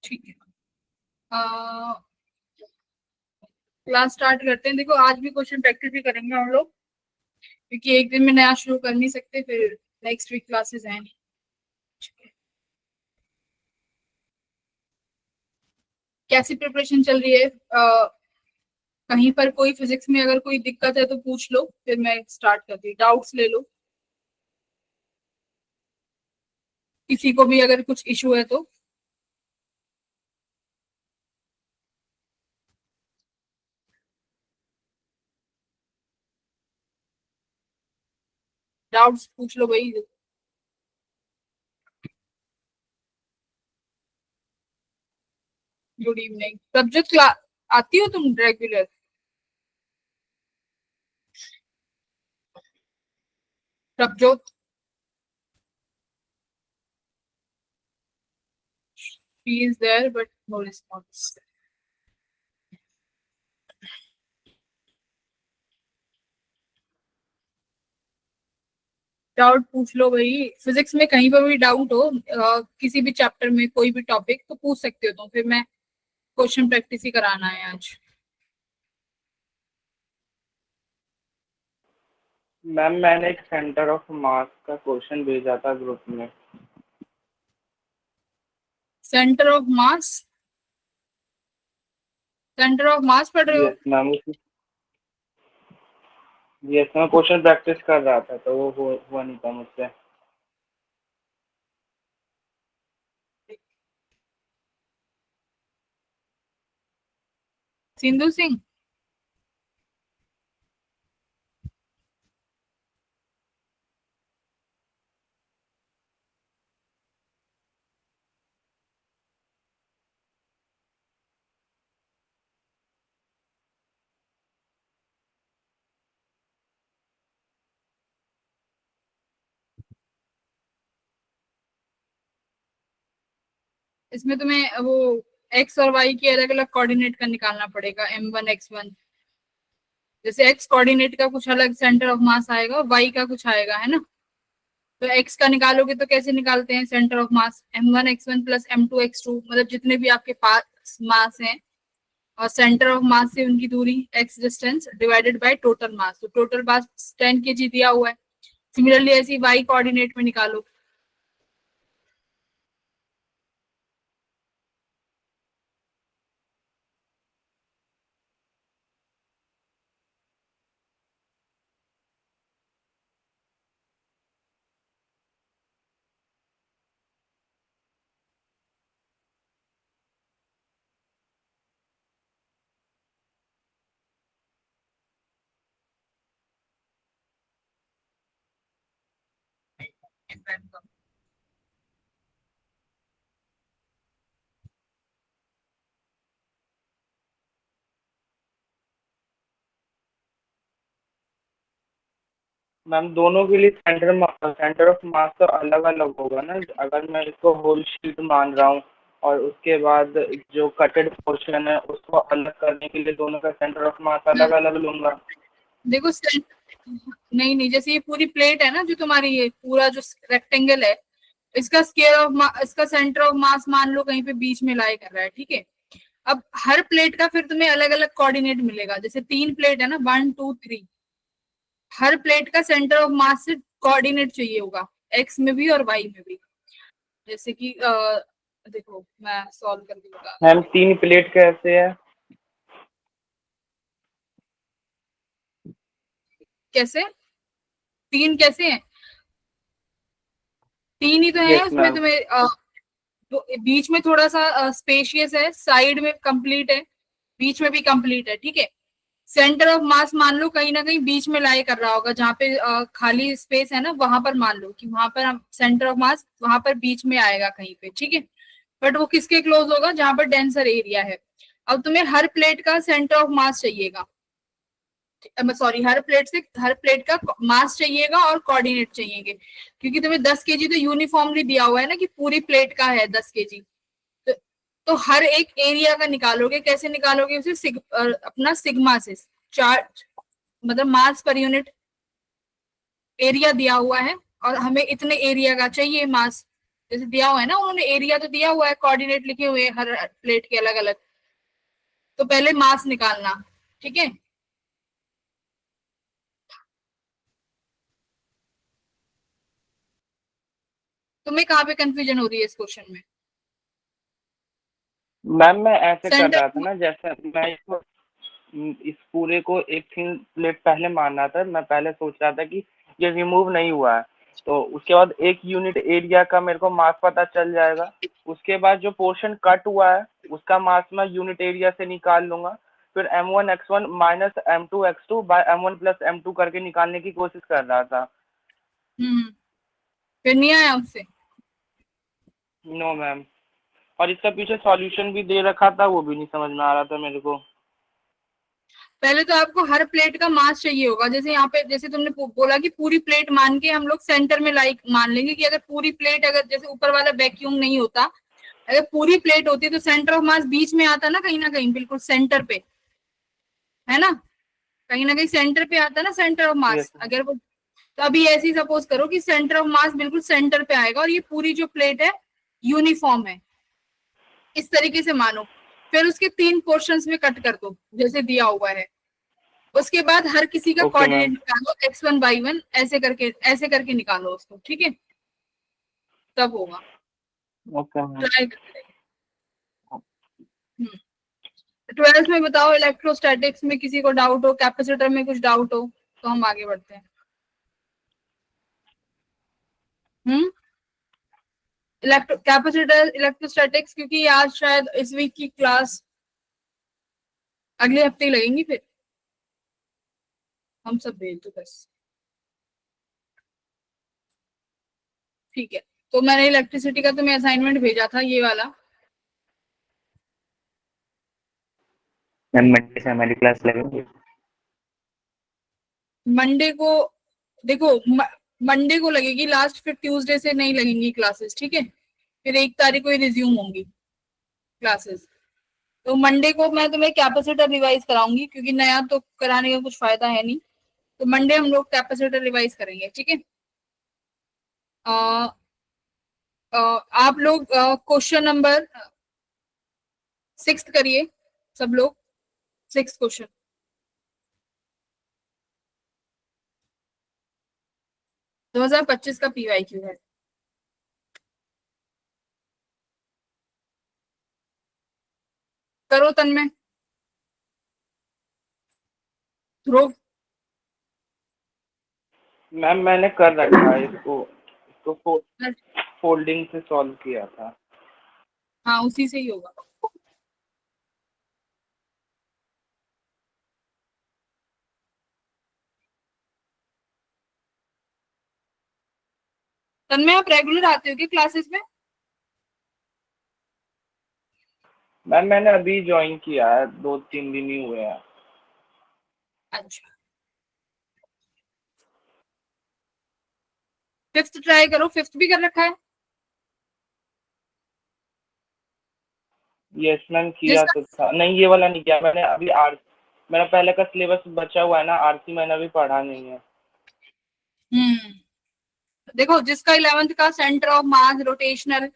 ठीक है। Class start करते हैं। देखो आज भी क्वेश्चन प्रैक्टिस भी करेंगे हम लोग, क्योंकि एक दिन में नया शुरू कर नहीं सकते, फिर नेक्स्ट वीक क्लासेस हैं। कैसी प्रिपरेशन चल रही है? कहीं पर कोई फिजिक्स में अगर कोई दिक्कत है तो पूछ लो, फिर मैं स्टार्ट करती हूँ। डाउट्स ले लो, किसी को भी अगर कुछ इशू है तो। डाउट्स पूछ लो भाई। Good evening Prabhjot. क्लास आती हो तुम regular? Prabhjot. She is there but no response. Doubt पूछ लो भाई, फिजिक्स में कहीं पर भी डाउट हो, किसी भी चैप्टर में कोई भी टॉपिक, तो पूछ सकते हो। तो फिर मैं क्वेश्चन प्रैक्टिस ही कराना है आज। मैम मैंने एक सेंटर ऑफ मास का क्वेश्चन भेजा था ग्रुप में। Centre of mass? Centre of mass पढ़ रहे हो? यस मैम, यस मैं क्वेश्चन प्रैक्टिस कर रहा था तो वो हुआ नहीं था मुझसे। सिंधु सिंह। इसमें तुम्हें वो एक्स और वाई की अलग अलग कोऑर्डिनेट का निकालना पड़ेगा। M1 X1, जैसे एक्स कोऑर्डिनेट का कुछ अलग सेंटर ऑफ मास आएगा, वाई का कुछ आएगा, है ना? तो एक्स का निकालोगे तो कैसे निकालते हैं centre of mass? M1 X1 plus M2 X2, मतलब जितने भी आपके पास मास हैं और सेंटर ऑफ मास से उनकी दूरी, x distance divided by total mass. तो टोटल मास 10 kg दिया हुआ है। सिमिलरली ऐसे वाई कोऑर्डिनेट में निकालो। मैम दोनों के लिए सेंटर ऑफ मास तो अलग अलग होगा ना। अगर मैं इसको होल शीट मान रहा हूँ और उसके बाद जो कटेड पोर्शन है उसको अलग करने के लिए दोनों का सेंटर ऑफ मास अलग अलग लूंगा। देखो नहीं नहीं, जैसे ये पूरी प्लेट है ना जो तुम्हारी, ये पूरा जो रेक्टेंगल है, इसका इसका सेंटर ऑफ मास मान लो कहीं पे बीच में लाई कर रहा है, ठीक है? अब हर प्लेट का फिर तुम्हें अलग अलग कोऑर्डिनेट मिलेगा। जैसे 3 प्लेट है ना, 1 2 3, हर प्लेट का सेंटर ऑफ मास से कोऑर्डिनेट चाहिए होगा, एक्स में भी और वाई में भी। जैसे कि देखो मैं सॉल्व करके बता रही मैम हूँ। 3 प्लेट कैसे है? कैसे? 3 कैसे हैं? 3 ही तो है यस उसमें मैम। तुम्हें। तो बीच में थोड़ा सा स्पेशियस है, साइड में कंप्लीट है, बीच में भी कंप्लीट है, ठीक है? सेंटर ऑफ मास मान लो कहीं ना कहीं बीच में लाई कर रहा होगा, जहाँ पे खाली स्पेस है ना, वहां पर मान लो कि वहां पर सेंटर ऑफ मास वहां पर बीच में आएगा कहीं पे, ठीक है? बट वो किसके क्लोज होगा? जहां पर डेंसर एरिया है। अब तुम्हें हर प्लेट का सेंटर ऑफ मास चाहिएगा, सॉरी, हर प्लेट का मास चाहिएगा और कोऑर्डिनेट चाहिएंगे, क्योंकि तुम्हें 10 kg तो यूनिफॉर्मली दिया हुआ है ना कि पूरी प्लेट का है 10 kg। तो, तो हर एक एरिया का निकालोगे। कैसे निकालोगे उसे? अपना सिग्मा से। चार्ज मतलब मास पर यूनिट एरिया दिया हुआ है और हमें इतने एरिया का चाहिए मास, जैसे दिया हुआ है ना, उन्होंने एरिया तो दिया हुआ है, कोऑर्डिनेट लिखे हुए हैं हर प्लेट के अलग अलग। तो पहले मास निकालना, ठीक है। तुम्हें कहाँ पे कंफ्यूजन हो रही है इस क्वेश्चन में? मैम मैं ऐसे कर रहा था सेंटर। ना, जैसे मैं इसको इस पूरे को एक थिन प्लेट पहले मान रहा था। मैं पहले सोच रहा था कि ये रिमूव नहीं हुआ है, तो उसके बाद एक यूनिट एरिया का मेरे को मास पता चल जाएगा। उसके बाद जो पोर्शन कट हुआ है उसका मास मैं यूनिट एरिया से निकाल लूंगा। फिर m1x1 minus m2x2 bye m1 plus m2 करके निकालने की कोशिश कर रहा था। फिर नहीं आया उससे? No ma'am. और इसका पीछे सॉल्यूशन भी दे रखा था, वो भी नहीं समझ में आ रहा था मेरे को। पहले तो आपको हर प्लेट का मास चाहिए होगा। जैसे यहाँ पे जैसे तुमने बोला कि पूरी प्लेट मान के हम लोग सेंटर में लाइक मान लेंगे कि अगर पूरी प्लेट, अगर जैसे ऊपर वाला वैक्यूम नहीं होता, अगर पूरी प्लेट होती तो सेंटर ऑफ मास बीच में आता ना कहीं बिल्कुल सेंटर पे, है ना कहीं सेंटर पे आता ना सेंटर ऑफ यस। मास। अगर वो, तो अभी ऐसे ही सपोज करो कि सेंटर ऑफ मास बिल्कुल सेंटर पे आएगा और ये पूरी जो प्लेट है यूनिफॉर्म है, इस तरीके से मानो। फिर उसके 3 पोर्शंस में कट कर दो जैसे दिया हुआ है। उसके बाद हर किसी का ओके कोऑर्डिनेट मैम। निकालो x1 y1, ऐसे करके निकालो उसको, ठीक है। तब होगा। Okay ma'am. ट्राई करते हैं। 12th में बताओ, इलेक्ट्रोस्टैटिक्स में किसी को डाउट हो, कैपेसिटर में कुछ डाउट हो तो हम आगे बढ़ते हैं। हम्म। कैपेसिटर इलेक्ट्रोस्टैटिक्स, क्योंकि आज शायद इस वीक की क्लास अगले हफ्ते ही लगेंगी, फिर हम सब भेज दो बस। ठीक है। तो मैंने इलेक्ट्रिसिटी का तुम्हें असाइनमेंट भेजा था, ये वाला। मैम मंडे से हमारी क्लास लगेगी। मंडे को देखो, मंडे को लगेगी लास्ट, फिर ट्यूसडे से नहीं लगेंगी क्लासेस, ठीक है। फिर 1 तारीख को ही रिज्यूम होंगी क्लासेस। तो मंडे को मैं तुम्हें कैपेसिटर रिवाइज कराऊंगी, क्योंकि नया तो कराने का कुछ फायदा है नहीं। तो मंडे हम लोग कैपेसिटर रिवाइज करेंगे, ठीक है। आप लोग क्वेश्चन नंबर 6 करिए, सब लोग 6 क्वेश्चन। 2025 का PYQ है। करो तन्मय, ध्रुव। मैम मैंने कर रखा है इसको फोल्डिंग से सॉल्व किया था। हाँ, उसी से ही होगा। तन्मय, आप रेगुलर आते हो क्या क्लासेस में? मैम मैंने अभी ज्वाइन किया है, 2-3 दिन ही हुए हैं। अच्छा। 5th ट्राई करो, 5th भी कर रखा है यस मैम, किया जिसका। तो था। नहीं, ये वाला नहीं किया मैंने अभी। आर मेरा पहले का सिलेबस बचा हुआ है ना, आरसी मैंने अभी पढ़ा नहीं है। हम्म। देखो, जिसका 11th का सेंटर ऑफ मास, रोटेशनल,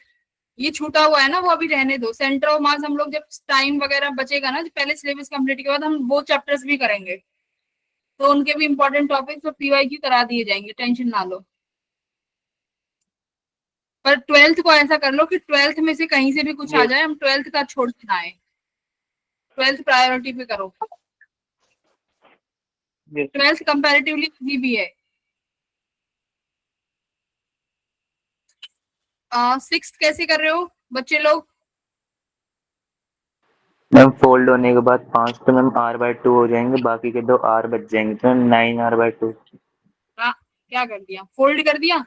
ये छूटा हुआ है ना, वो अभी रहने दो। सेंटर ऑफ मास हम लोग जब टाइम वगैरह बचेगा ना, पहले सिलेबस कंप्लीट के बाद हम वो चैप्टर्स भी करेंगे, तो उनके भी इंपॉर्टेंट टॉपिक्स तो PYQ करा दिए जाएंगे, टेंशन ना लो। पर 12th को ऐसा कर लो कि 12th में से कहीं से भी कुछ आ यस। जाए, हम 12th का छोड़ के ना आए। 12th प्रायोरिटी पे करो। यस। 12th कंपैरेटिवली इजी भी है। 6th कैसे कर रहे हो बच्चे लोग? मैम फोल्ड होने के बाद 5 तो मैम r/2 हो जाएंगे, बाकी के 2 r बच जाएंगे, तो मैम 9r/2। क्या कर दिया, फोल्ड कर दिया?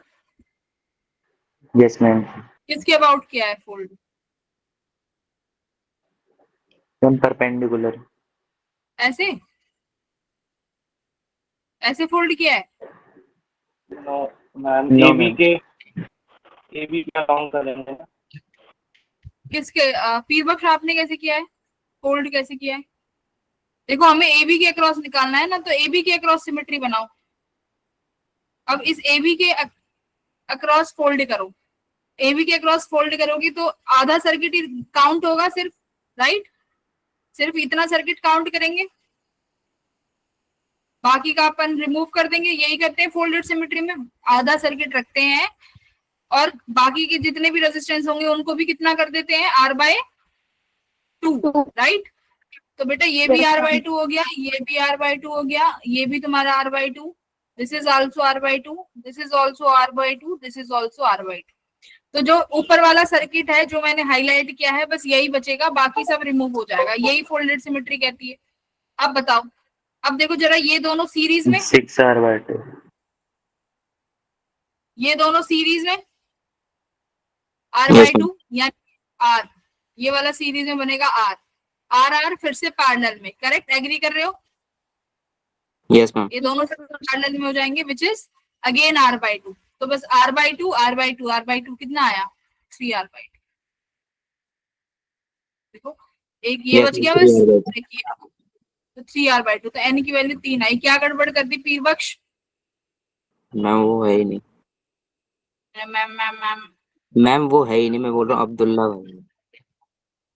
Yes ma'am. किसके अबाउट किया है फोल्ड? Ma'am perpendicular. ऐसे ऐसे फोल्ड किया है? No ma'am, no AB ma'am. के एबी का काउंट करेंगे ना। किसके पीर बख्श आपने कैसे किया है, फोल्ड कैसे किया है? देखो, हमें AB के अक्रॉस निकालना है ना, तो AB के अक्रॉस सिमेट्री बनाओ। अब इस AB के अक्रॉस फोल्ड करो। AB के अक्रॉस फोल्ड करोगी तो आधा सर्किट ही काउंट होगा सिर्फ, राइट? सिर्फ इतना सर्किट काउंट करेंगे, बाकी का अपन रिमूव कर देंगे। यही करते हैं फोल्डेड सिमेट्री में, आधा सर्किट रखते हैं और बाकी के जितने भी रेजिस्टेंस होंगे उनको भी कितना कर देते हैं, R/2, राइट? तो बेटा ये भी R/2 हो गया, ये भी R/2 हो गया, ये भी तुम्हारा R/2, this is also R/2, this is also R/2, this is also R/2। तो जो ऊपर वाला सर्किट है जो मैंने हाईलाइट किया है बस यही बचेगा, बाकी सब रिमूव हो जाएगा। यही फोल्डेड सिमेट्री कहती है। अब बताओ, अब देखो जरा ये दोनों सीरीज में, 6R/2। ये दोनों सीरीज में यस मैम। R/2 या R, ये वाला सीरीज में बनेगा R, R फिर से पैरेलल में, करेक्ट? एग्री कर रहे हो? Yes ma'am. ये दोनों पैरेलल में हो जाएंगे, विच इज अगेन R/2। तो बस R/2 R/2 R/2 कितना आया, 3R/2। देखो एक ये यस बच मैम, गया बस, 3R/2। एक ये, तो 3R/2। तो n की वैल्यू 3 आई। क्या गड़बड़ कर दी पीर बख्श? मैम वो है ही नहीं। मैम मैम मैम, मैम वो है ही नहीं, मैं बोल रहा हूँ अब्दुल्ला भाई।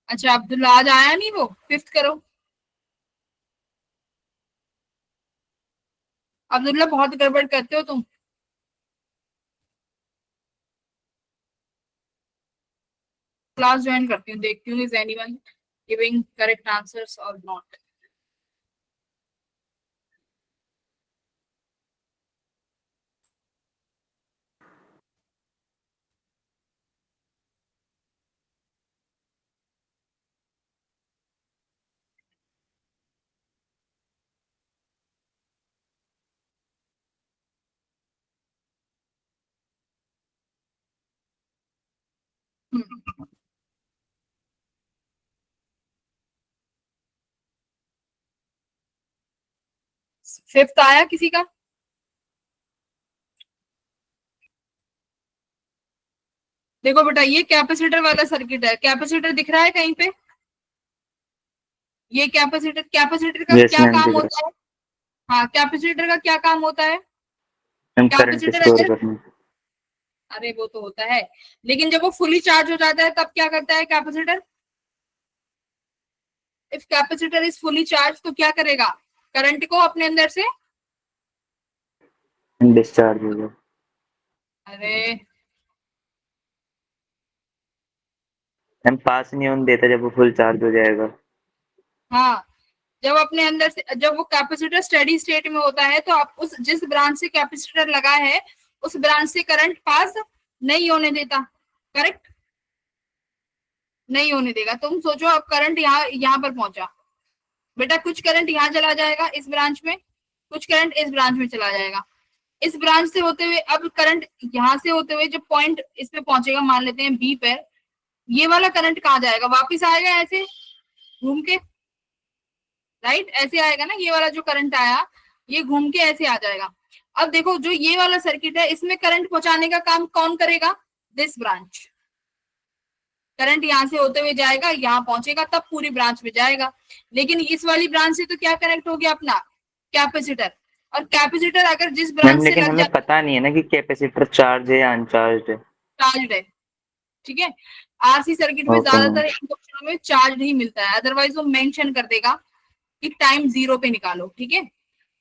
अच्छा अब्दुल्ला आज आया नहीं, वो फिफ्थ करो। अब्दुल्ला बहुत गड़बड़ करते हो तुम। क्लास ज्वाइन करती हूँ, देखती हूँ is anyone giving correct answers और नॉट। फिफ्थ आया किसी का? देखो बेटा ये कैपेसिटर वाला सर्किट है, कैपेसिटर दिख रहा है कहीं पे? ये कैपेसिटर, कैपेसिटर का यस क्या मैम, काम दिख रहा होता है? हाँ, कैपेसिटर का क्या काम होता है? है। मैम करंट कैपेसिटर स्टोर अगर, करना। अरे वो तो होता है, लेकिन जब वो फुली चार्ज हो जाता है तब क्या करता है capacitor? If capacitor is fully charge तो क्या करेगा, करंट को अपने अंदर से, डिस्चार्ज हो गया। अरे मैम पास नहीं होने देता जब वो फुल चार्ज हो जाएगा। हाँ, जब अपने अंदर से, जब वो कैपेसिटर स्टेडी स्टेट में होता है तो आप उस जिस ब्रांच से कैपेसिटर लगा है उस ब्रांच से करंट पास नहीं होने देता, करेक्ट? नहीं होने देगा। तुम सोचो अब करंट यहाँ यहाँ पर पहुंचा, बेटा कुछ करंट यहाँ चला जाएगा इस ब्रांच में, कुछ करंट इस ब्रांच में चला जाएगा। इस ब्रांच से होते हुए अब करंट यहाँ से होते हुए जब पॉइंट इस पे पहुंचेगा, मान लेते हैं बी पर, ये वाला करंट कहाँ जाएगा, वापिस आएगा ऐसे घूम के, राइट? ऐसे आएगा ना, ये वाला जो करंट आया ये घूम के ऐसे आ जाएगा। अब देखो जो ये वाला सर्किट है इसमें करंट पहुंचाने का काम कौन करेगा, दिस ब्रांच। करंट यहाँ से होते हुए जाएगा, यहाँ पहुंचेगा, तब पूरी ब्रांच में जाएगा। लेकिन इस वाली ब्रांच से तो क्या कनेक्ट हो गया अपना, कैपेसिटर। और कैपेसिटर अगर जिस मैम ब्रांच से लेकिन लग हमें जाता पता नहीं है ना कि कैपेसिटर चार्ज है या अनचार्ज है। है, चार्ज है, ठीक है? आरसी सर्किट में ओके मैम। ज्यादातर इन क्वेश्चनों में चार्ज ही मिलता है, अदरवाइज वो मेंशन कर देगा कि टाइम जीरो पे निकालो, ठीक है?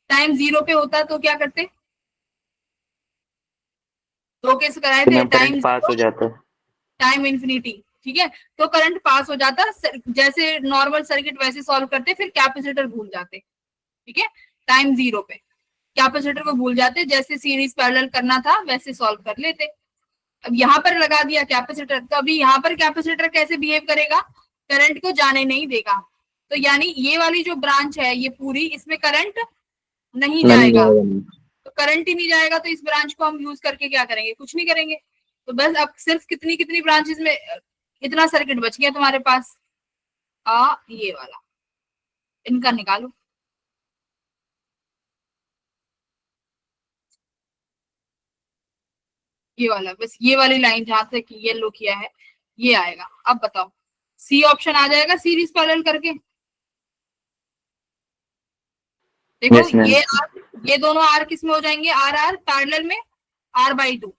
टाइम जीरो पे होता तो क्या करते, दो केस कराए तो थे, ma'am time current pass zero, हो जाता है। टाइम इंफिनिटी, ठीक है? तो करंट पास हो जाता, जैसे नॉर्मल सर्किट वैसे सॉल्व करते, फिर कैपेसिटर भूल जाते, ठीक है? टाइम जीरो पे कैपेसिटर को भूल जाते, जैसे सीरीज पैरेलल करना था वैसे सॉल्व कर लेते। अब यहाँ पर लगा दिया कैपेसिटर, तो अभी यहाँ पर कैपेसिटर कैसे बिहेव करेगा, करंट को जाने नहीं देगा। तो यानी ये वाली जो ब्रांच है ये पूरी, इसमें करंट नहीं नहीं जाएगा। जाएगा मैम। तो करंट ही नहीं जाएगा तो इस ब्रांच को हम यूज करके क्या करेंगे, कुछ नहीं करेंगे। तो बस अब सिर्फ कितनी कितनी ब्रांचेस में कितना सर्किट बच गया तुम्हारे पास, ये वाला, इनका निकालो। ये वाला, बस ये वाली लाइन जहां तक येलो किया है ये आएगा। अब बताओ, सी ऑप्शन आ जाएगा सीरीज पैरेलल करके। देखो यस मैम। ये दोनों आर किस में हो जाएंगे, आर आर पैरेलल में, R/2,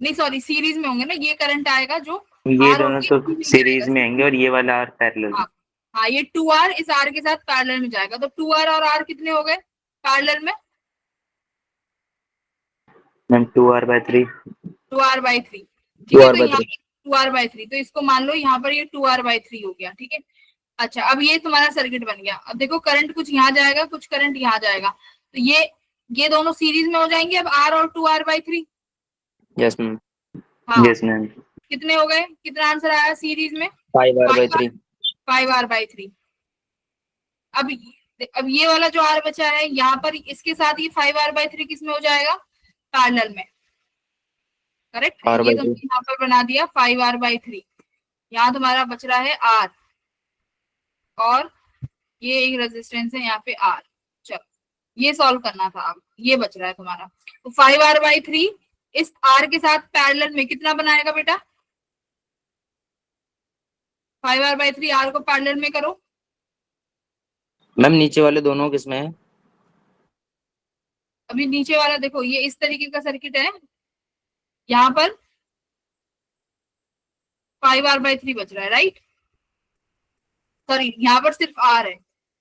नहीं सॉरी, सीरीज में होंगे ना, ये करंट आएगा जो ये आर और दोनों ये तो सीरीज में सीरीज आएगा। में आएंगे और ये वाला आर पैरेलल। हाँ हाँ, ये 2R इस R के साथ पैरेलल में जाएगा, तो 2R और R कितने हो गए पैरेलल में? Ma'am 2r/3। 2R/3, ठीक है। तो यहाँ 2r/3। पर 2R/3, तो इसको मान लो यहाँ पर ये 2R/3 हो गया, ठीक है। अच्छा, अब ये तुम्हारा सर्किट बन गया। अब देखो करंट कुछ यहाँ जाएगा, कुछ करंट यहाँ जाएगा, तो ये दोनों सीरीज में हो जाएंगे अब, R और 2R/3। Yes ma'am. हाँ, यस मैम। कितने हो गए, कितना आंसर आया सीरीज में? 5r/3। 5R/3। अब अब ये वाला जो R बचा है यहाँ पर, इसके साथ ये 5R/3 किस में हो जाएगा? पैरेलल में, करेक्ट। ये r/2। तुमने यहाँ पर बना दिया 5R/3। यहाँ तुम्हारा बच रहा है R, और ये एक रेजिस्टेंस है यहाँ पे R। चलो, ये सॉल्व करना था। अब ये बच रहा है तुम्हारा, तो 5R/3 इस R के साथ पैरेलल में कितना बनाएगा बेटा? 5R/3 R को पैरेलल में करो। मैम नीचे वाले दोनों किसमें है? अभी नीचे वाला देखो, ये इस तरीके का सर्किट है, यहाँ पर 5R/3 बच रहा है, राइट। सॉरी, यहाँ पर सिर्फ R है।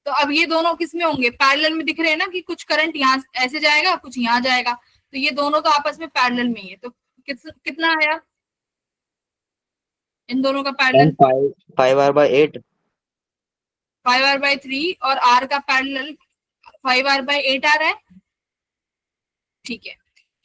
तो अब ये दोनों किस में होंगे? पैरेलल में। दिख रहे हैं ना कि कुछ करंट यहाँ ऐसे जाएगा, कुछ यहाँ जाएगा, तो ये दोनों तो आपस में पैरेलल में ही है। तो कितना आया इन दोनों का पैरेलल? 5r/8। 5R/3 और R का पैरेलल 5R/8 आ रहा है, ठीक है।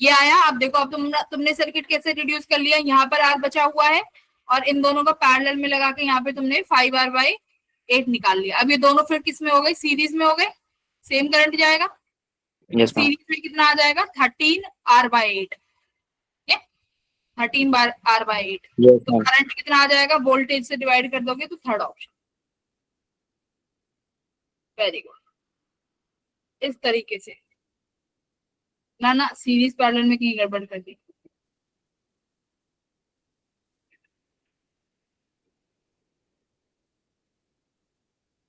ये आया। अब देखो, अब तुमने सर्किट कैसे रिड्यूस कर लिया, यहाँ पर R बचा हुआ है और इन दोनों का पैरेलल में लगा के यहाँ पे तुमने 5R/8 निकाल लिया। अब ये दोनों फिर किस में हो गए? सीरीज में हो गए, सेम करंट जाएगा। Yes ma'am. सीरीज में कितना आ जाएगा? 13R/8, 13R/8। यस तो मैम। करंट कितना आ जाएगा? वोल्टेज से डिवाइड कर दोगे तो थर्ड ऑप्शन। वेरी गुड, इस तरीके से। ना सीरीज पैरेलल में कहीं गड़बड़ कर दी।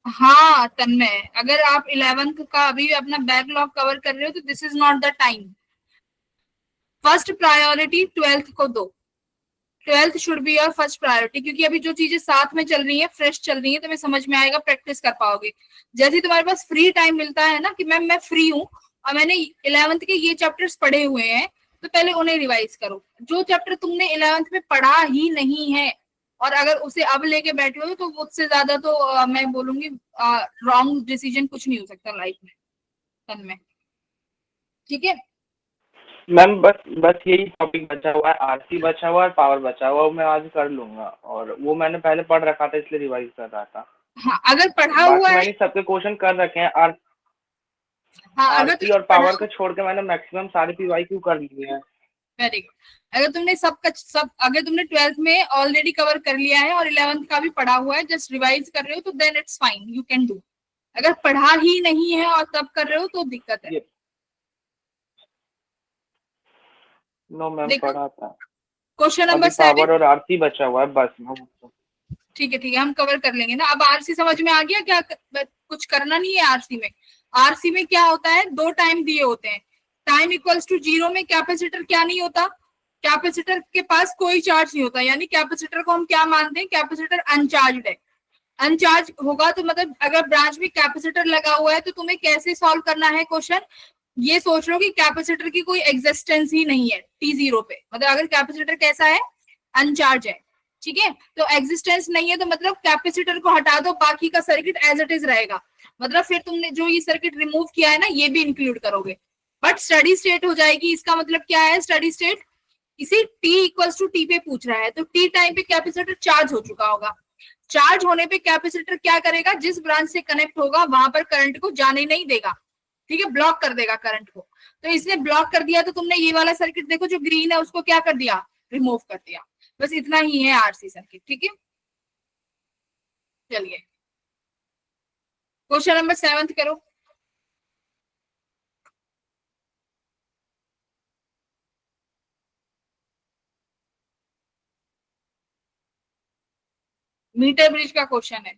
हाँ तन्मय, अगर आप 11th का अभी अपना बैकलॉग कवर कर रहे हो तो this is not the time. First priority 12th को दो। 12th should be your first priority, क्योंकि अभी जो चीजें साथ में चल रही है, फ्रेश चल रही है, तुम्हें समझ में आएगा, प्रैक्टिस कर पाओगे। जैसे ही तुम्हारे पास फ्री टाइम मिलता है ना कि मैम मैं फ्री हूँ और मैंने 11th के ये चैप्टर्स पढ़े हुए हैं, तो पहले उन्हें रिवाइज करो। जो चैप्टर तुमने 11th में पढ़ा ही नहीं है और अगर उसे अब लेके बैठे हो तो उससे ज्यादा तो मैं बोलूंगी रॉन्ग डिसीजन कुछ नहीं हो सकता लाइफ में, तन्मय, ठीक है। मैम बस यही टॉपिक बचा हुआ है, आरसी बचा हुआ है, पावर बचा हुआ है, वो मैं आज कर लूंगा, और वो मैंने पहले पढ़ रखा था इसलिए रिवाइज कर रहा था। हाँ, अगर पढ़ा हुआ बाकी है, मैंने सबके क्वेश्चन कर रखे हैं। हाँ अगर आरसी तुमने और पढ़ा, पावर को छोड़ के मैंने मैक्सिमम सारे पीवाईक्यू कर लिए हैं। Very good. अगर तुमने अगर तुमने 12th में ऑलरेडी कवर कर लिया है और 11th का भी पढ़ा हुआ है, जस्ट रिवाइज कर रहे हो, तो then it's fine, you can do. अगर पढ़ा ही नहीं है और तब कर रहे हो तो दिक्कत है। नो मैम, देखो, पढ़ा था। क्वेश्चन अभी नंबर पावर 7। और आरसी बचा हुआ है बस। ठीक है, हम कवर कर लेंगे ना। अब आरसी समझ में आ गया क्या? कुछ करना नहीं है आरसी में। आरसी में क्या होता है, दो टाइम दिए होते हैं। टाइम इक्वल्स टू 0 में कैपेसिटर क्या नहीं होता? कैपेसिटर के पास कोई चार्ज नहीं होता, यानी कैपेसिटर को हम क्या मानते हैं? कैपेसिटर अनचार्ज है। अनचार्ज होगा तो मतलब अगर ब्रांच में कैपेसिटर लगा हुआ है तो तुम्हें कैसे सॉल्व करना है क्वेश्चन? ये सोच लो कि कैपेसिटर की कोई एग्जिस्टेंस ही नहीं है T0 पे, मतलब अगर कैपेसिटर कैसा है? अनचार्ज है, ठीक है। तो एग्जिस्टेंस नहीं है तो मतलब कैपेसिटर को हटा दो, बाकी का सर्किट एज इट इज रहेगा। मतलब फिर तुमने जो ये सर्किट रिमूव किया है ना, ये भी इंक्लूड करोगे, बट स्टडी स्टेट हो जाएगी। इसका मतलब क्या है स्टडी स्टेट? इसी t इक्वल्स टू टी पे पूछ रहा है, तो t टाइम पे कैपेसिटर चार्ज हो चुका होगा। चार्ज होने पे कैपेसिटर क्या करेगा? जिस ब्रांच से कनेक्ट होगा वहां पर करंट को जाने नहीं देगा, ठीक है, ब्लॉक कर देगा करंट को। तो इसने ब्लॉक कर दिया, तो तुमने ये वाला सर्किट देखो जो ग्रीन है उसको क्या कर दिया? रिमूव कर दिया। बस इतना ही है आरसी सर्किट, ठीक है। चलिए, क्वेश्चन नंबर 7 करो। मीटर ब्रिज का क्वेश्चन है,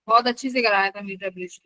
बहुत अच्छे से कराया था मीटर ब्रिज।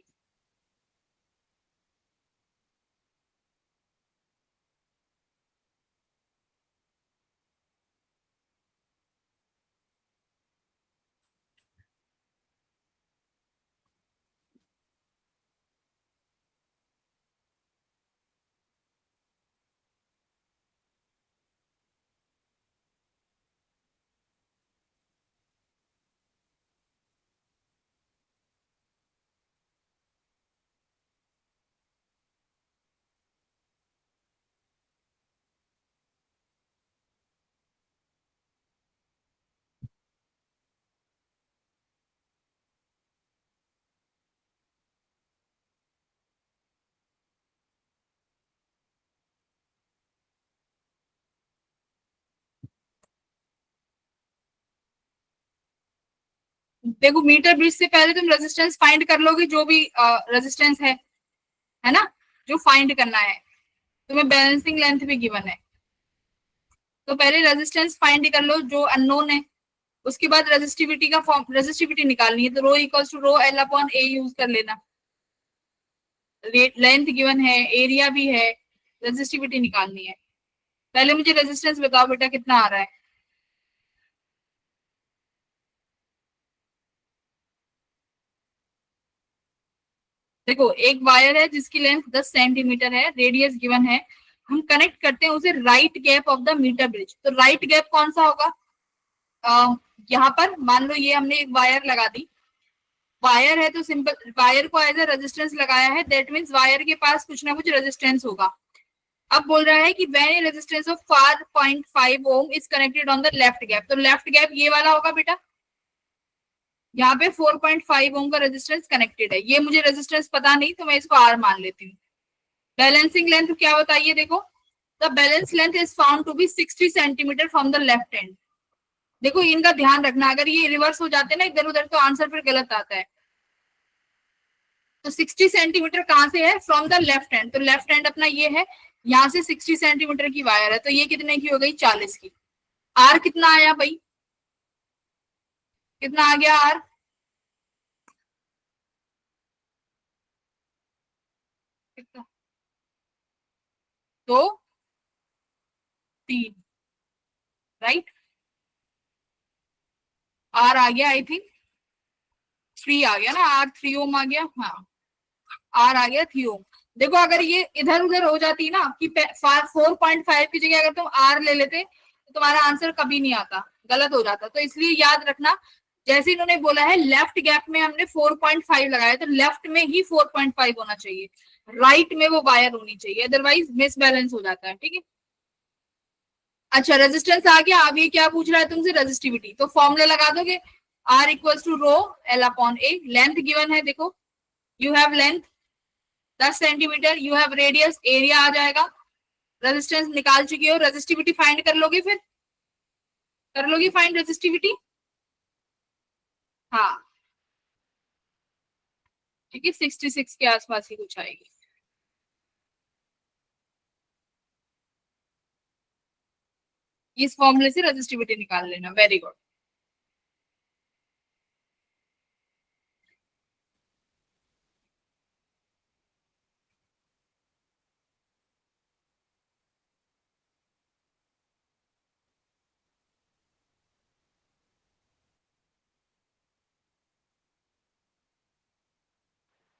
देखो मीटर ब्रिज से पहले तुम रेजिस्टेंस फाइंड कर लोगे, जो भी रेजिस्टेंस है ना, जो फाइंड करना है। तुम्हें बैलेंसिंग लेंथ भी गिवन है, तो पहले रेजिस्टेंस फाइंड कर लो जो अननोन है। उसके बाद रेजिस्टिविटी का फॉर्म, रेजिस्टिविटी निकालनी है, तो rho equals to rho L upon A use कर लेना। लेंथ गिवन है, एरिया भी है, रेजिस्टिविटी निकालनी है। पहले मुझे रेजिस्टेंस बताओ बेटा कितना आ रहा है। देखो एक वायर है जिसकी लेंथ 10 सेंटीमीटर है, रेडियस गिवन है, हम कनेक्ट करते हैं उसे right gap of the metre bridge. तो राइट गैप कौन सा होगा? यहाँ पर मान लो ये हमने एक वायर लगा दी, वायर है तो सिंपल वायर को एज ए रेजिस्टेंस लगाया है, दैट मीन्स वायर के पास कुछ ना कुछ रेजिस्टेंस होगा। अब बोल रहा है कि when a resistance of 4.5 ohm is connected on the left gap, तो लेफ्ट गैप ये वाला होगा बेटा। यहाँ पे 4.5 ओम का रेजिस्टेंस कनेक्टेड है, ये मुझे रेजिस्टेंस पता नहीं तो मैं इसको आर मान लेती हूँ। बैलेंसिंग लेंथ क्या बताइए, देखो the balance length is found to be 60 centimetre from the left end. देखो इनका ध्यान रखना, अगर ये रिवर्स हो जाते हैं ना इधर उधर तो आंसर फिर गलत आता है। तो 60 सेंटीमीटर कहाँ से है? फ्रॉम द लेफ्ट एंड, तो लेफ्ट एंड अपना ये है, यहाँ से 60 सेंटीमीटर की वायर है, तो ये कितने की हो गई? 40 की। आर कितना आया भाई? कितना आ गया आर? कितना? 2 3, राइट। आर आ गया, आई थिंक 3 आ गया ना, आर 3 ओम आ गया, हाँ आर आ गया 3 ओम। देखो अगर ये इधर उधर हो जाती ना कि 4.5 की जगह अगर तुम आर ले लेते तो तुम्हारा आंसर कभी नहीं आता, गलत हो जाता। तो इसलिए याद रखना, जैसे इन्होंने बोला है लेफ्ट गैप में हमने 4.5 लगाया, तो लेफ्ट में ही 4.5 होना चाहिए, राइट में वो वायर होनी चाहिए, अदरवाइज मिसबैलेंस हो जाता है, ठीक है। अच्छा रेजिस्टेंस आ गया, अब ये क्या पूछ रहा है तुमसे? रेजिस्टिविटी। तो फॉर्मूला लगा दोगे, R equals to rho L upon A. Length given है, देखो you have length 10 centimetre, you have radius, area आ जाएगा, रेजिस्टेंस निकाल चुकी हो, रेजिस्टिविटी फाइंड कर लोगे, फिर कर लोगे फाइंड रेजिस्टिविटी। हाँ ठीक है, 66 के आसपास ही कुछ आएगी। इस फॉर्मूले से रेजिस्टिविटी निकाल लेना, वेरी गुड।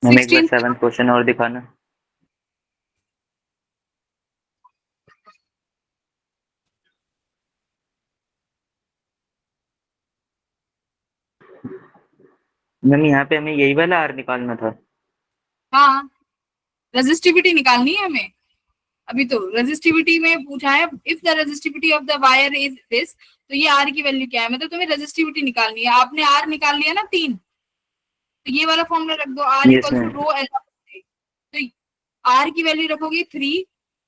मैम एक बार 16 7 क्वेश्चन और दिखाना। मैम यहाँ पे हमें यही वाला आर निकालना था। हाँ रेजिस्टिविटी निकालनी है हमें, अभी तो रेजिस्टिविटी में पूछा है, if the resistivity of the wire is this, तो ये आर की वैल्यू क्या है, मतलब तुम्हें रेजिस्टिविटी निकालनी है। आपने आर निकाल लिया ना 3, तो ये वाला फॉर्मूला रख दो, R is equals to ma'am. Rho L. तो आर की वैल्यू रखोगे 3,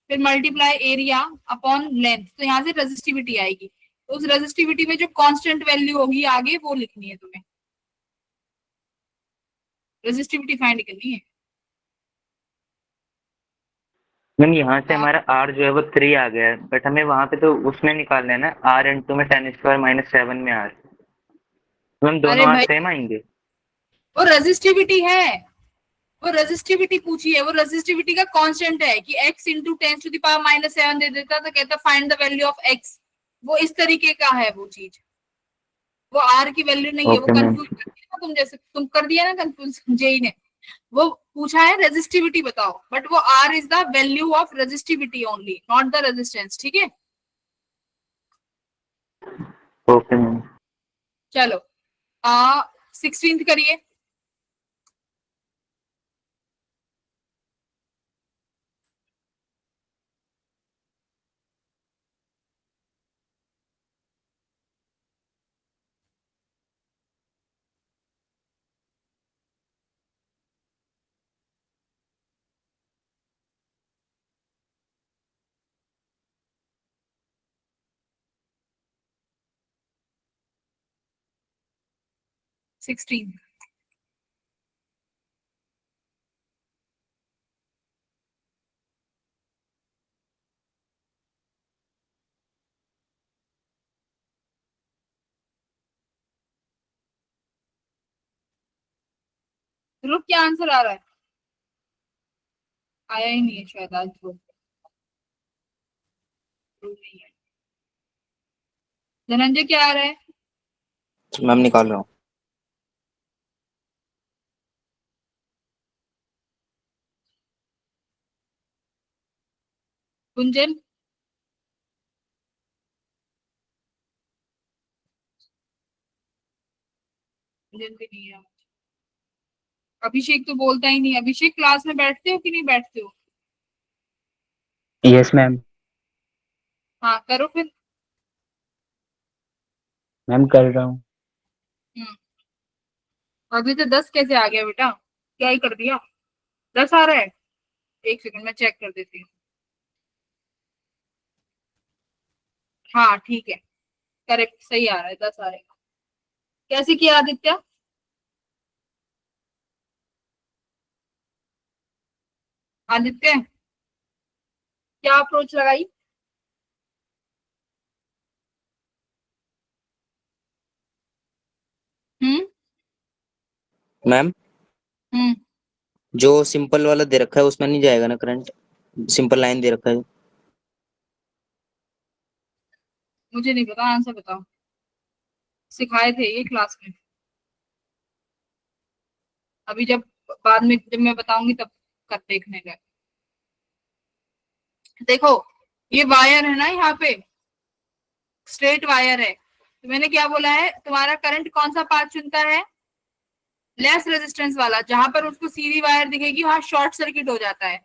फिर मल्टीप्लाई एरिया अपॉन लेंथ, तो यहाँ से रेजिस्टिविटी आएगी। तो उस रेजिस्टिविटी में जो कांस्टेंट वैल्यू होगी आगे वो लिखनी है तुम्हें, रेजिस्टिविटी फाइंड करनी है। मैम यहाँ से हाँ, हमारा आर जो है वो 3 आ गया है, बट हमें वहाँ पे तो उसमें निकालना है ना, आर इंटू में 10⁻⁻7 में आर। मैम अरे दोनों आर भाई सेम आएंगे? वो रेजिस्टिविटी है, वो रेजिस्टिविटी पूछी है, वो रेजिस्टिविटी का कांस्टेंट है कि x इंटू 10⁻⁻7 दे देता तो कहता find the value of x। वो इस तरीके का है वो चीज, वो आर की वैल्यू नहीं है, वो ओके मैम। कंफ्यूज कर दिया ना तुम, जैसे तुम कर दिया ना कंफ्यूज जेई ने। वो पूछा है रेजिस्टिविटी बताओ, बट वो R is the value of resistivity only, not the resistance, ठीक है। Okay ma'am. चलो 16th करिए। 16। ध्रुव क्या आंसर आ रहा है? आया ही नहीं है शायद आज ध्रुव। ध्रुव नहीं है। धनंजय क्या आ रहा है? मैम निकाल रहा हूँ। गुंजन? गुंजन भी नहीं है। अभिषेक तो बोलता ही नहीं। अभिषेक क्लास में बैठते हो कि नहीं बैठते हो? Yes ma'am. हाँ करो फिर। मैम कर रहा हूँ। हम्म। अभी तो 10 कैसे आ गया बेटा? क्या ही कर दिया? 10 आ रहा है? एक सेकंड में चेक कर देती हूँ। हाँ ठीक है, करेक्ट, सही आ रहा है, 10 आ रहा है। कैसे किया आदित्य? आदित्य क्या अप्रोच लगाई? हम्म। मैम हम्म। जो सिंपल वाला दे रखा है उसमें नहीं जाएगा ना करंट? सिंपल लाइन दे रखा है। मुझे नहीं पता, आंसर बताओ। सिखाए थे ये क्लास में। अभी जब बाद में जब मैं बताऊंगी तब कर देखने का। देखो ये वायर है ना यहाँ पे, स्ट्रेट वायर है, तो मैंने क्या बोला है, तुम्हारा करंट कौन सा पाथ चुनता है? लेस रेजिस्टेंस वाला। जहां पर उसको सीधी वायर दिखेगी वहां शॉर्ट सर्किट हो जाता है।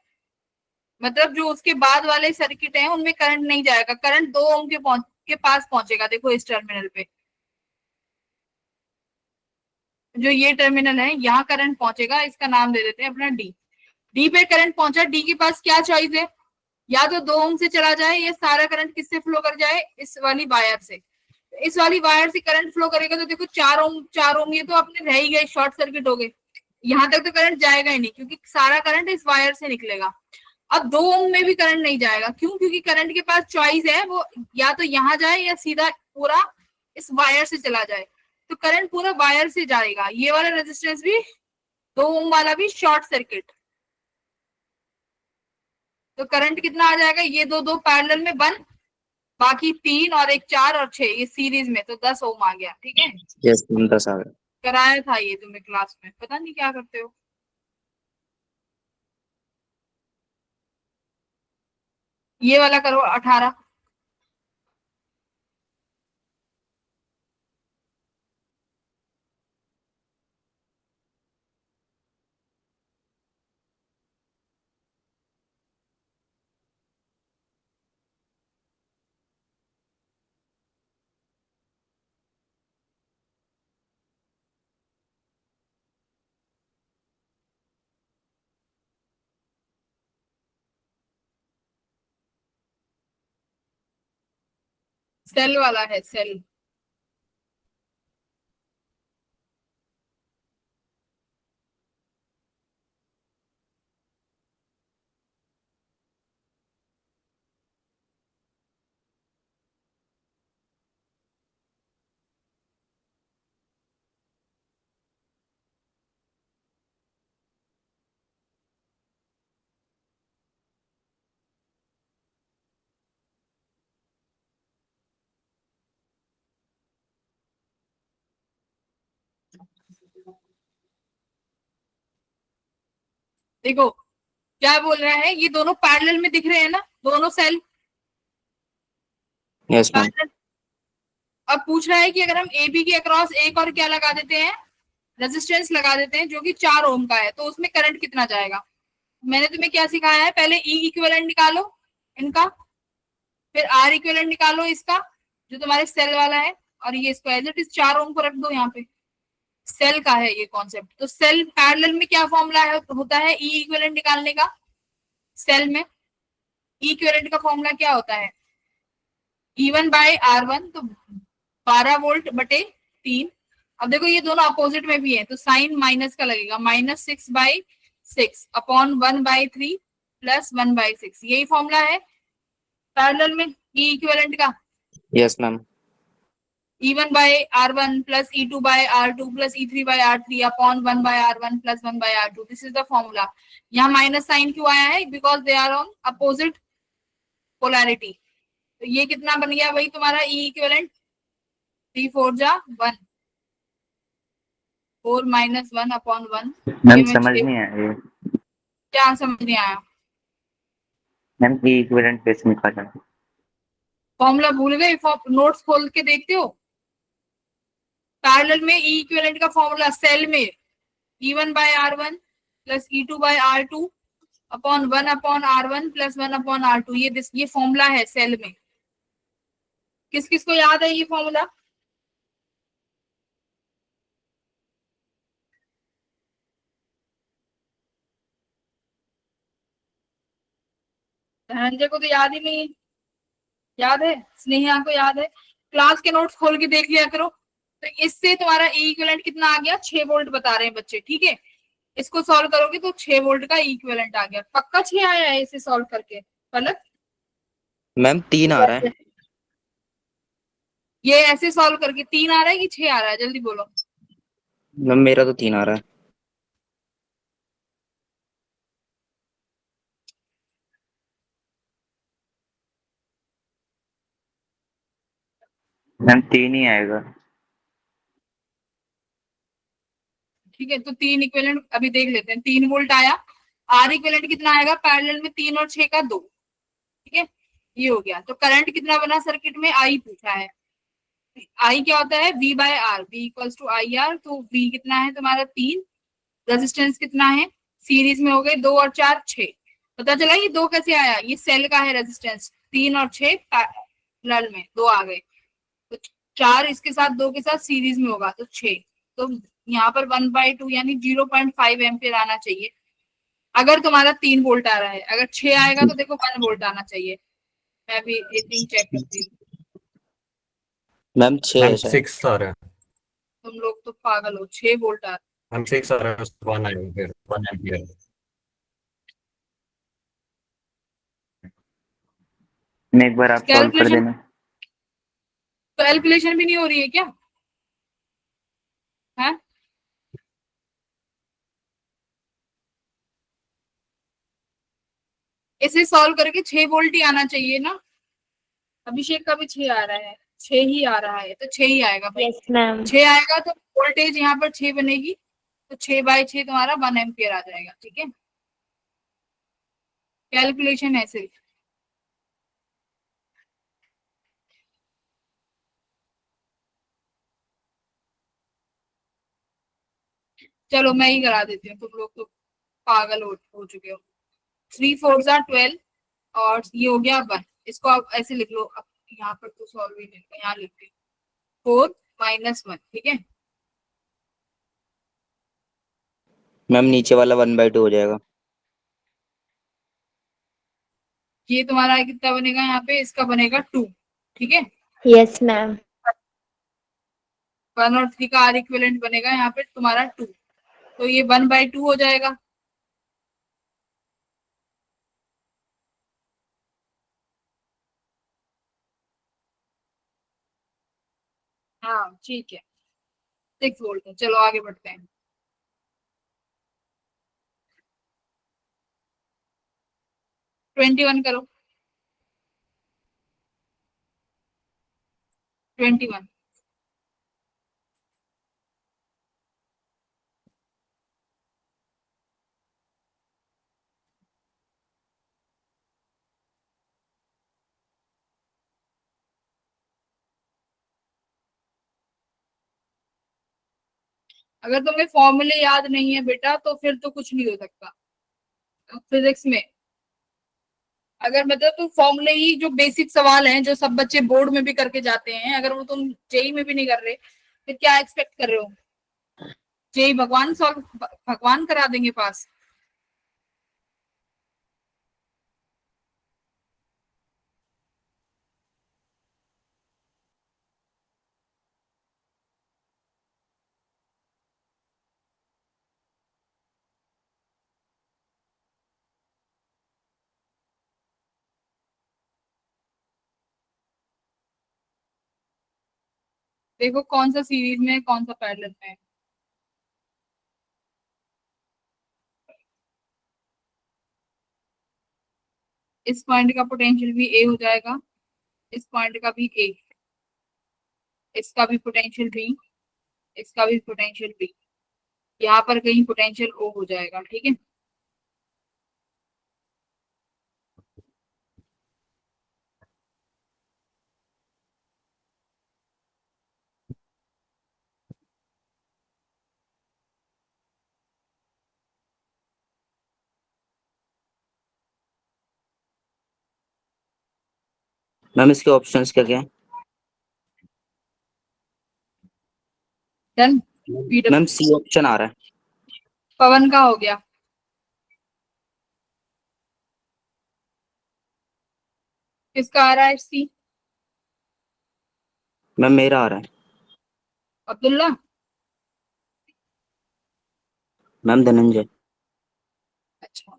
मतलब जो उसके बाद वाले सर्किट है उनमें करंट नहीं जाएगा, करंट 2 ओम के पास पहुंचेगा। देखो इस टर्मिनल पे, जो ये टर्मिनल है यहाँ करंट पहुंचेगा, इसका नाम दे देते हैं अपना डी। डी पे करंट पहुंचा, डी के पास क्या चॉइस है? या तो 2 ओम से चला जाए या सारा करंट किससे फ्लो कर जाए? इस वाली वायर से। इस वाली वायर से करंट फ्लो करेगा तो देखो 4 ओम, 4 ओम ये तो अपने रह ही गए, शॉर्ट सर्किट हो गए। यहाँ तक तो करंट जाएगा ही नहीं क्योंकि सारा करंट इस वायर से निकलेगा। अब 2 ओम में भी करंट नहीं जाएगा, क्यों? क्योंकि करंट के पास चॉइस है, वो या तो यहाँ जाए या सीधा पूरा इस वायर से चला जाए। तो करंट पूरा वायर से जाएगा। ये वाला रेजिस्टेंस भी, 2 ओम वाला भी शॉर्ट सर्किट। तो करंट कितना आ जाएगा? ये दो दो पैरेलल में 1, बाकी 3 और एक 4 और 6 ये सीरीज में, तो 10 ओम आ गया। ठीक है, यस मैम 10 आ गया। कराया था ये तुम्हें क्लास में, पता नहीं क्या करते हो। ये वाला करो 18। सेल वाला है, सेल। देखो क्या बोल रहा है, ये दोनों पैरेलल में दिख रहे हैं ना, दोनों सेल यस मैम। पैरेलल। अब पूछ रहा है कि अगर हम ए बी के अक्रॉस एक और क्या लगा देते हैं, रेजिस्टेंस लगा देते हैं जो कि 4 ओम का है, तो उसमें करंट कितना जाएगा? मैंने तुम्हें क्या सिखाया है, पहले ई इक्विवेलेंट निकालो इनका, फिर आर इक्विवेलेंट निकालो इसका, जो तुम्हारे सेल वाला है, और ये इसको एज इट इज 4 ओम को रख दो यहाँ पे। सेल का है ये कॉन्सेप्ट। तो सेल पैरेलल में क्या फॉर्मूला है, होता है ई इक्विवेलेंट निकालने का। सेल में ई इक्विवेलेंट का फॉर्मूला क्या होता है? E1 बाय R1, तो 12 वोल्ट बटे 3, अब देखो ये दोनों अपोजिट में भी है तो साइन माइनस का लगेगा, -6/6 अपॉन 1/3 प्लस 1/6, यही फॉर्मूला है पैरेलल में ई इक्विवेलेंट का। Yes ma'am. E1/R1 plus E2/R2 plus E3/R3 upon 1/R1 plus 1/R2, this is the formula। यहाँ माइनस साइन क्यों आया है? Because they are on opposite polarity. तो ये कितना बन गया भाई तुम्हारा ई इक्विवेलेंट? 3 4 जा 1, 4 - 1 अपॉन 1। मैम समझ नहीं आया ये। क्या समझ नहीं आया? मैम ई इक्विवेलेंट कैसे निकालना है? फॉर्मूला भूल गए? नोट्स खोल के देखते हो? पैरेलल में ई इक्विवेलेंट का फॉर्मूला सेल में E1/R1 plus E2/R2 upon 1/R1 plus 1/R2, ये फॉर्मूला है सेल में। किस किस को याद है ये फॉर्मूला? धनंजय को तो याद ही नहीं है। याद है? स्नेहा को याद है? क्लास के नोट्स खोल के देख लिया करो। तो इससे तुम्हारा ई इक्विवेलेंट कितना आ गया? 6 वोल्ट बता रहे हैं बच्चे, ठीक है। इसको सॉल्व करोगे तो 6 वोल्ट का ई इक्विवेलेंट आ गया। पक्का 6 आया है इसे सॉल्व करके? पलक मैम 3 आ रहा है। ये ऐसे सॉल्व करके 3 आ रहा है कि 6 आ रहा है? जल्दी बोलो। मैम मेरा तो 3 आ रहा है। मैम 3 ही आएगा। ठीक है, तो 3 इक्विवेलेंट अभी देख लेते हैं। 3 वोल्ट आया। आर इक्विवेलेंट कितना आएगा? पैरेलल में 3 और 6 का 2, ठीक है। ये हो गया। तो करंट कितना बना सर्किट में? आई पूछा है। आई क्या होता है? V/R, V equals to IR। तो V कितना है तुम्हारा? 3। रेजिस्टेंस कितना है? सीरीज में हो गए 2 और 4 6। पता चला ये 2 कैसे आया? ये सेल का है रेजिस्टेंस। 3 और 6 पैरेलल में 2 आ गए, तो 4 इसके साथ 2 के साथ सीरीज में होगा तो 6। तो यहाँ पर 1/2 यानी 0.5 एम्पियर आना चाहिए अगर तुम्हारा 3 वोल्ट आ रहा है। अगर 6 आएगा तो देखो 1 वोल्ट आना चाहिए। मैं भी एक चेक करती हूँ। मैम 6 मैम है शायद। 6 आ रहा है। तुम लोग तो पागल हो, 6 वोल्ट आ रहा मैम 6 आ रहा है, 1 आएगा फिर 1 एम्पियर। मैं एक बार आप है। सॉल्व कर कैलकुलेशन, देना। कैलकुलेशन भी नहीं हो रही है क्या? है? इसे सॉल्व करके 6 वोल्ट ही आना चाहिए ना। अभिषेक का भी 6 आ रहा है, 6 ही आ रहा है, तो 6 ही आएगा भाई। Yes ma'am. 6 आएगा तो वोल्टेज यहाँ पर 6 बनेगी, तो 6/6 तुम्हारा 1 एम्पियर आ जाएगा, ठीक है। कैलकुलेशन ऐसे। चलो मैं ही करा देती हूँ, तुम लोग तो पागल हो चुके हो। 3 4 12 और ये हो गया 1। इसको आप ऐसे लिख लो। अब यहाँ पर तो सॉल्व ही नहीं, यहाँ लिखते हैं 4 - 1, ठीक है। मैम नीचे वाला 1/2 हो जाएगा। ये तुम्हारा कितना बनेगा? यहाँ पे इसका बनेगा 2, ठीक है। Yes ma'am. 1 और 3 का आर इक्विवेलेंट बनेगा यहाँ पे तुम्हारा 2, तो ये 1/2 हो जाएगा। हाँ ठीक है, 6 वोल्ट है। चलो आगे बढ़ते हैं। 21 करो। 21। अगर तुम्हें फॉर्मूले याद नहीं है बेटा तो फिर तो कुछ नहीं हो सकता फिजिक्स में। अगर मतलब तुम फॉर्मूले ही जो बेसिक सवाल हैं जो सब बच्चे बोर्ड में भी करके जाते हैं, अगर वो तुम जेई में भी नहीं कर रहे, फिर क्या एक्सपेक्ट कर रहे हो? जेई भगवान सॉल्व, भगवान करा देंगे पास। देखो कौन सा सीरीज में है, कौन सा पैरेलल में है। इस पॉइंट का पोटेंशियल भी ए हो जाएगा, इस पॉइंट का भी ए, इसका भी पोटेंशियल बी, इसका भी पोटेंशियल बी, यहाँ पर कहीं पोटेंशियल ओ हो जाएगा। ठीक है, मैम इसके ऑप्शंस क्या क्या है? डन। मैम सी ऑप्शन आ रहा है। पवन का हो गया, किसका आ रहा है सी? मैम मेरा आ रहा है। अब्दुल्ला। मैम धनंजय। अच्छा,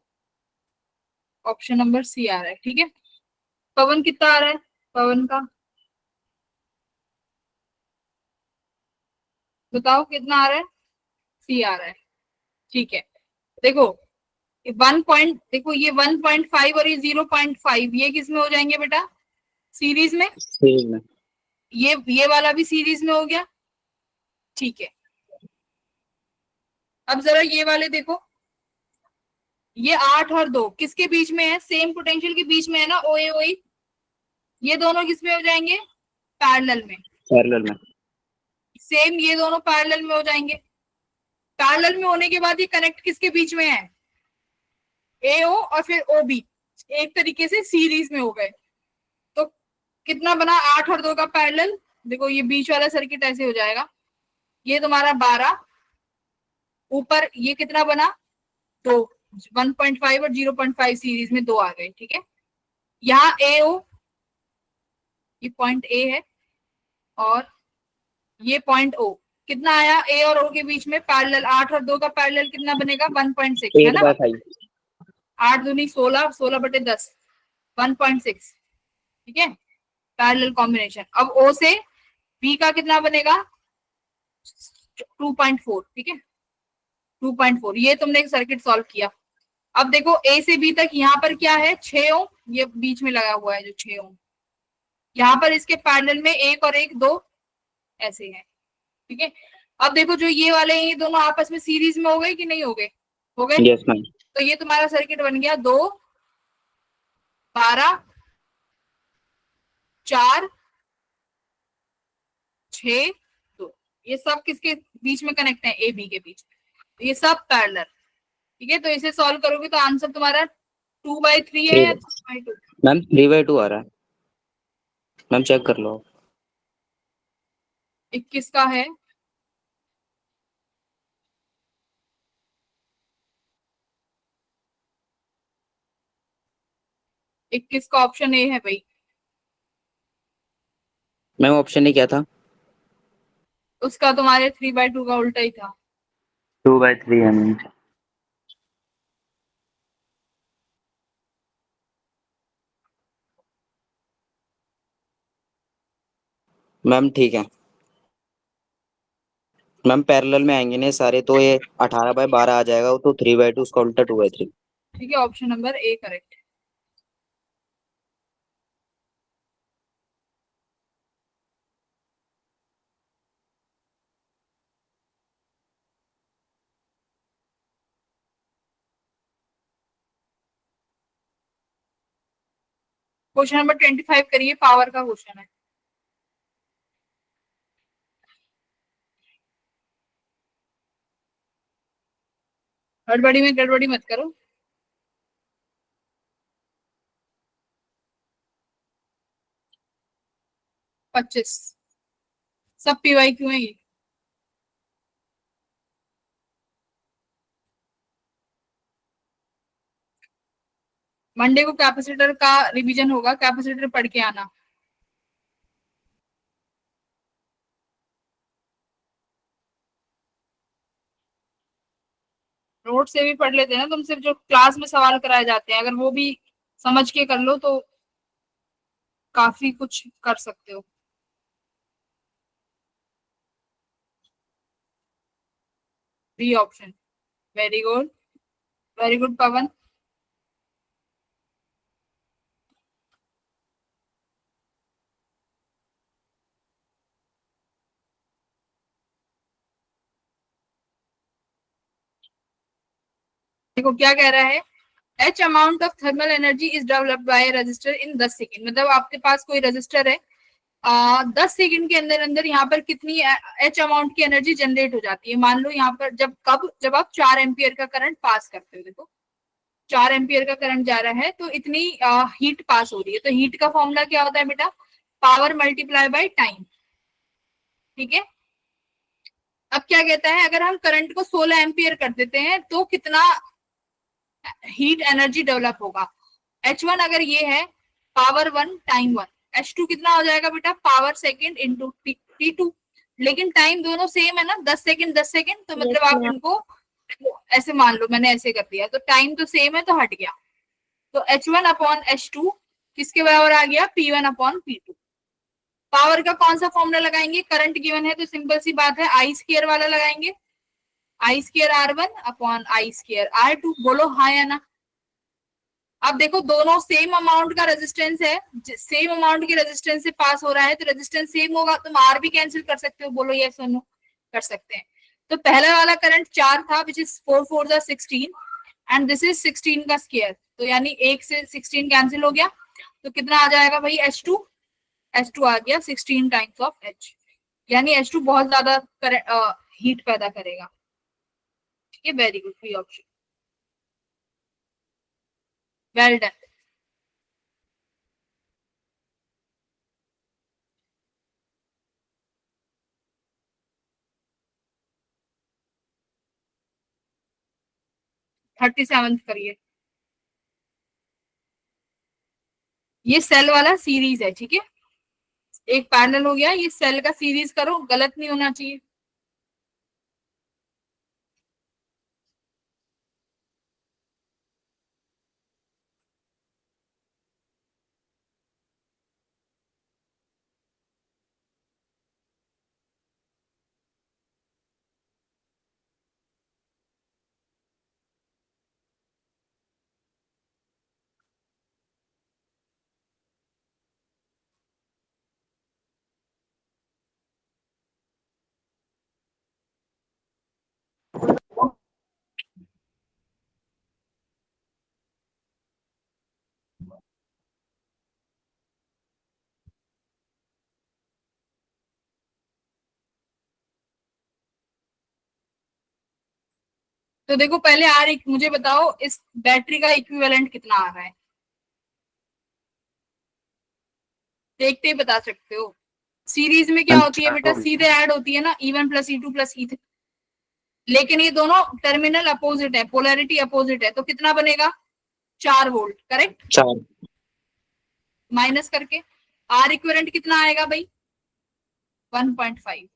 ऑप्शन नंबर सी आ रहा है। ठीक है, पवन कितना आ रहा है? पवन का बताओ कितना आ रहा है? सी आ रहा है। ठीक है, देखो 1 पॉइंट, देखो ये 1.5 और ये 0.5, ये किस में हो जाएंगे बेटा? सीरीज में। सीरीज में। ये वाला भी सीरीज में हो गया। ठीक है, अब जरा ये वाले देखो, ये 8 और 2 किसके बीच में है? सेम पोटेंशियल के बीच में है ना, ओ ए ओ ई। ये दोनों किस में हो जाएंगे? पैरेलल में। पैरेलल में। सेम ये दोनों पैरेलल में हो जाएंगे। पैरेलल में होने के बाद ये कनेक्ट किसके बीच में है? ए ओ और फिर ओ बी, एक तरीके से सीरीज में हो गए। तो कितना बना? 8 और 2 का पैरेलल। देखो ये बीच वाला सर्किट ऐसे हो जाएगा, ये तुम्हारा 12, ऊपर ये कितना बना? 2, 1.5 और 0.5 सीरीज में 2 आ गए। ठीक है, यहाँ ए ओ, ये पॉइंट ए है और ये पॉइंट ओ, कितना आया ए और ओ के बीच में? पैरेलल। 8 और 2 का पैरेलल कितना बनेगा? 1.6 है ना। 8/5। 8 दूनी 16, 16/10, 1.6। ठीक है, पैरेलल कॉम्बिनेशन। अब ओ से बी का कितना बनेगा? 2.4। ठीक है, 2.4। ये तुमने एक सर्किट सॉल्व किया। अब देखो ए से बी तक यहाँ पर क्या है? 6 ओम, ये बीच में लगा हुआ है जो 6 ओम, यहाँ पर इसके पैरेलल में 1 और 1 2 ऐसे है। ठीक है, अब देखो जो ये वाले हैं, ये दोनों आपस में सीरीज में हो गए कि नहीं हो गए? हो गए। Yes ma'am. तो ये तुम्हारा सर्किट बन गया 2 12 4 6 2। ये सब किसके बीच में कनेक्ट है? ए बी के बीच में। ये सब पैरेलल। ठीक है, तो इसे सॉल्व करोगे तो आंसर तुम्हारा 2/3 है या 3/2? मैम 3/2 आ रहा है। मैम चेक कर लो। 21 का है। इक्कीस का ऑप्शन ए है भाई। मैम ऑप्शन ने क्या था? उसका तुम्हारे 3/2 का उल्टा ही था। 2/3 है मैम। मैम ठीक है। मैम पैरेलल में आएंगे ना सारे, तो ये 18/12 आ जाएगा, तो 3/2 उसका उल्टा 2/3। ठीक है, ऑप्शन नंबर ए करेक्ट है। क्वेश्चन नंबर 25 करिए, पावर का क्वेश्चन है। हड़बड़ी में गड़बड़ी मत करो। 25 सब पीवाई क्यों है ये? मंडे को कैपेसिटर का रिवीजन होगा, कैपेसिटर पढ़ के आना। नोट से भी पढ़ लेते हैं ना तुम, सिर्फ जो क्लास में सवाल कराए जाते हैं अगर वो भी समझ के कर लो तो काफी कुछ कर सकते हो। B option. Very good, very good Pavan. देखो क्या कह रहा है, H amount of thermal energy is developed by resistor in 10 second. मतलब आपके पास कोई रजिस्टर है, 10 सेकंड के अंदर अंदर यहाँ पर कितनी एच अमाउंट की एनर्जी जनरेट हो जाती है। मान लो यहाँ पर जब आप 4 एम्पियर का करंट पास करते हो, देखो 4 एम्पियर का करंट जा रहा है तो इतनी हीट पास हो रही है। तो हीट का फॉर्मूला क्या होता है बेटा, पावर मल्टीप्लाई बाय टाइम। ठीक है, अब क्या कहता है, अगर हम करंट को 16 एम्पियर कर देते हैं तो कितना हीट एनर्जी डेवलप होगा। H1 अगर ये है पावर 1 टाइम 1, H2 कितना हो जाएगा बेटा, पावर सेकेंड इंटू T2। लेकिन टाइम दोनों सेम है ना, 10 सेकेंड 10 सेकेंड, तो मतलब आप इनको ऐसे मान लो, मैंने ऐसे कर दिया तो टाइम तो सेम है तो हट गया। तो H1 अपॉन H2 किसके बराबर आ गया, P1 अपॉन P2। पावर का कौन सा फॉर्मूला लगाएंगे, करंट गिवन है तो सिंपल सी बात है आई स्क्वायर वाला लगाएंगे, I square R1 upon I square R2। बोलो हाँ या ना। अब देखो दोनों सेम अमाउंट का रेजिस्टेंस है, सेम अमाउंट के रेजिस्टेंस से पास हो रहा है तो रेजिस्टेंस सेम होगा, तुम आर भी कैंसिल कर सकते हो। बोलो यस और नो, कर सकते हैं। तो पहला वाला करंट 4 था, विच इज 4 4 जा 16 एंड दिस इज 16 का स्क्वायर, तो यानी 1 से 16 कैंसिल हो गया। तो कितना आ जाएगा भाई, H2 आ गया 16 टाइम्स ऑफ H, यानी H2 बहुत ज्यादा हीट पैदा करेगा। ठीक है, very good, B option, well done. Thirty seven करिए। ये सेल वाला सीरीज है, ठीक है, एक पैरेलल हो गया, ये सेल का सीरीज करो, गलत नहीं होना चाहिए। तो देखो पहले मुझे बताओ इस बैटरी का इक्विवेलेंट कितना आ रहा है, देखते ही बता सकते हो। सीरीज में क्या होती है बेटा, सीधे ऐड होती है ना, E1 plus E2 plus E3, लेकिन ये दोनों टर्मिनल अपोजिट है, पोलैरिटी अपोजिट है, तो कितना बनेगा, 4 वोल्ट, करेक्ट, 4 माइनस करके आर इक्विवेलेंट कितना आएगा भाई, 1.5।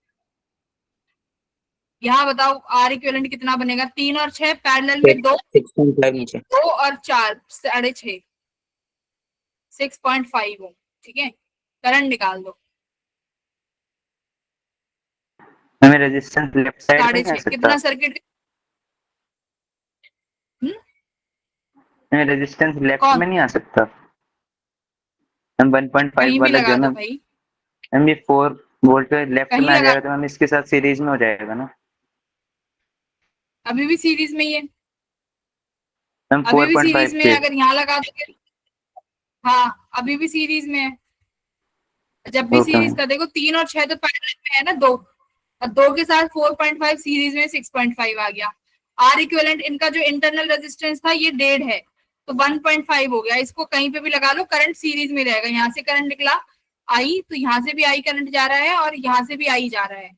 यहाँ बताओ आर इक्विवेलेंट कितना बनेगा, 3 और 6 पैरेलल में 2, 6.5 नीचे 2 और 4 6.5, 6.5 ओम। ठीक है, करंट निकाल दो, हमें रेजिस्टेंस लेफ्ट साइड में नहीं आ 6.5 सकता, कितना सर्किट, हमें रेजिस्टेंस लेफ्ट कौन? में नहीं आ सकता। हम 1.5 कहीं भी वाला लगा जो दो ना, भाई, हम ये 4 वोल्ट पे लेफ्ट कहीं में आ लगा, जाएगा तो हम इसके साथ सीरीज में हो जाएगा ना, अभी भी सीरीज में ही है, हम अभी भी सीरीज 4.5 में पे। है, अगर यहाँ लगा दोगे, हाँ अभी भी सीरीज में है। जब भी ओके सीरीज का देखो 3 और 6 तो पैरेलल में है ना, 2 और 2 के साथ 4.5 सीरीज में 6.5 आ गया। आर इक्विवेलेंट इनका जो इंटरनल रेजिस्टेंस था ये 1.5 है, तो 1.5 हो गया। इसको कहीं पे भी लगा लो, करंट सीरीज में रहेगा। यहाँ से करंट निकला आई, तो यहाँ से भी आई करंट जा रहा है और यहाँ से भी आई जा रहा है।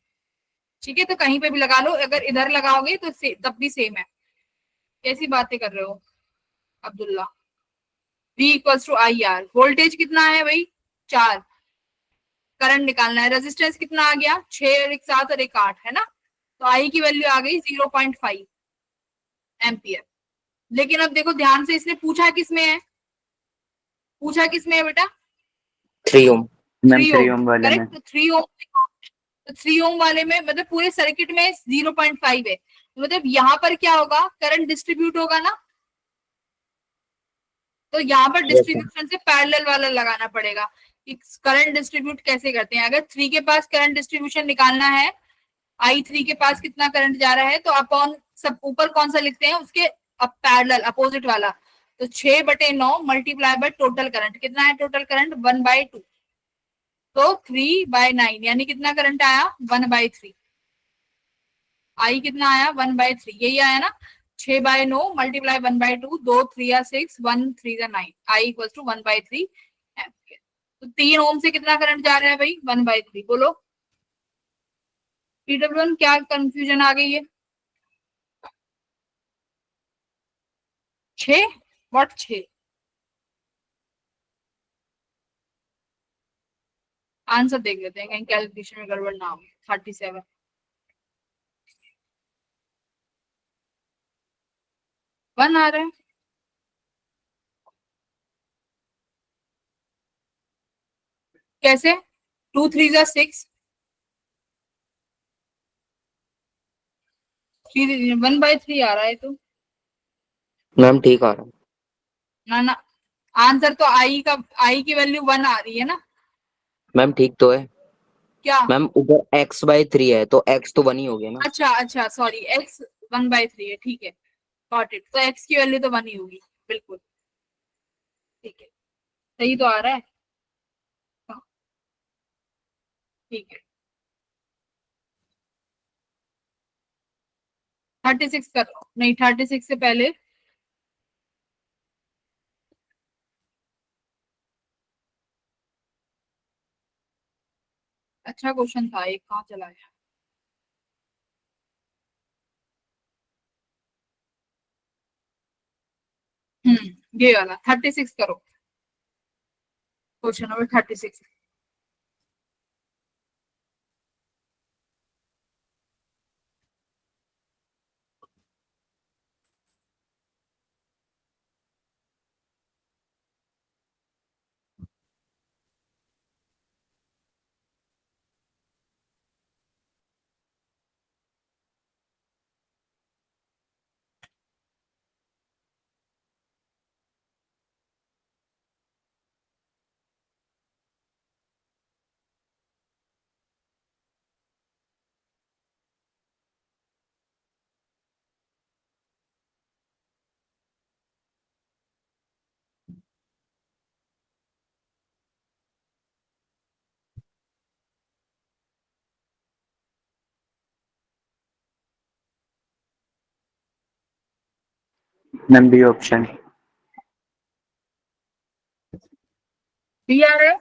ठीक है, तो कहीं पे भी लगा लो, अगर इधर लगाओगे तो तब भी सेम है। कैसी बातें कर रहे हो Abdullah. V equals to I R, voltage कितना है भाई, 4, करंट निकालना है, रेजिस्टेंस कितना आ गया, 6 और 1 7 और 1 8 है ना, तो आई की वैल्यू आ गई 0.5 एम्पियर। लेकिन अब देखो ध्यान से, इसने पूछा किसमें है, पूछा किसमें है बेटा, 3 ओम 3 ओम वाले में। करेक्ट। तो 3 ओम वाले में मतलब पूरे सर्किट में 0.5 है, मतलब यहाँ पर क्या होगा, करंट डिस्ट्रीब्यूट होगा ना, तो यहाँ पर डिस्ट्रीब्यूशन से पैरेलल वाला लगाना पड़ेगा। करंट डिस्ट्रीब्यूट कैसे करते हैं, अगर 3 के पास करंट डिस्ट्रीब्यूशन निकालना है, I3 के पास कितना करंट जा रहा है, तो अपॉन सब ऊपर कौन सा लिखते हैं, उसके अब पैरेलल अपोजिट वाला, तो 6/9 मल्टीप्लाई बाय टोटल करंट, कितना है टोटल करंट 1/2, तो 3/9 यानी कितना करंट आया 1/3, आई कितना आया 1/3, यही आया ना, 6/9 multiply 1/2, 2 3 6, 1 3 9, I equal to 1/3 ampere. तो 3 ओम से कितना करंट जा रहा है भाई 1/3, बोलो PW1 क्या कंफ्यूजन आ गई है, 6 व्हाट 6, आंसर देख लेते हैं कहीं कैलकुलेशन में गड़बड़ ना हो। 37 1 आ रहा है, कैसे 2 3 जा 6, 1/3 आ रहा है, तो मैम ठीक आ रहा है। ना ना, आंसर तो आई की वैल्यू 1 आ रही है ना, मैम ठीक तो है क्या मैम, ऊपर x/3 है तो x तो 1 ही हो गया ना। अच्छा अच्छा सॉरी, x 1/3 है, ठीक है गॉट इट, तो x की वैल्यू तो 1 ही होगी, बिल्कुल ठीक है, सही तो आ रहा है, हाँ, ठीक है 36 कर लो, नहीं 36 से पहले अच्छा क्वेश्चन था एक, कहाँ चला गया, ये वाला 36 करो, question number 36। Ma'am B option. B आ रहा है,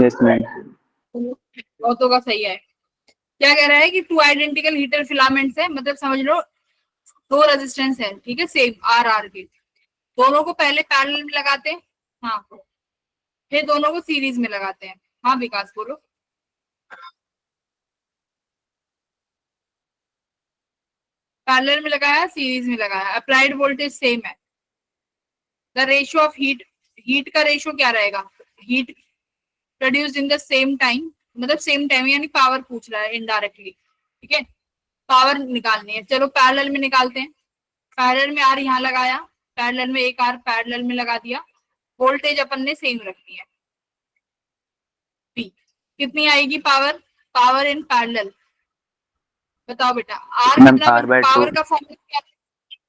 यस मैम। बहुतों का सही है। क्या कह रहा है कि 2 आइडेंटिकल हीटर फिलामेंट्स है, मतलब समझ लो 2 रेजिस्टेंस है, ठीक है सेम आर आर के, दोनों को पहले पैरेलल में लगाते हैं, हाँ फिर दोनों को सीरीज में लगाते हैं, हाँ विकास बोलो। पैरेलल में लगाया, सीरीज में लगाया, अप्लाइड वोल्टेज सेम है, द रेशियो ऑफ हीट का रेशियो क्या रहेगा, heat produced in the same time, मतलब सेम टाइम यानी पावर पूछ रहा है इनडायरेक्टली, ठीक है पावर निकालनी है, चलो पैरेलल में निकालते हैं, पैरेलल में आर यहाँ लगाया, पैरेलल में एक आर पैरेलल में लगा दिया, वोल्टेज अपन ने सेम रखनी है, पी कितनी आएगी पावर, पावर इन पैरेलल, बताओ बेटा आर मैम कितना, R/2 पावर का फॉर्मूला क्या है,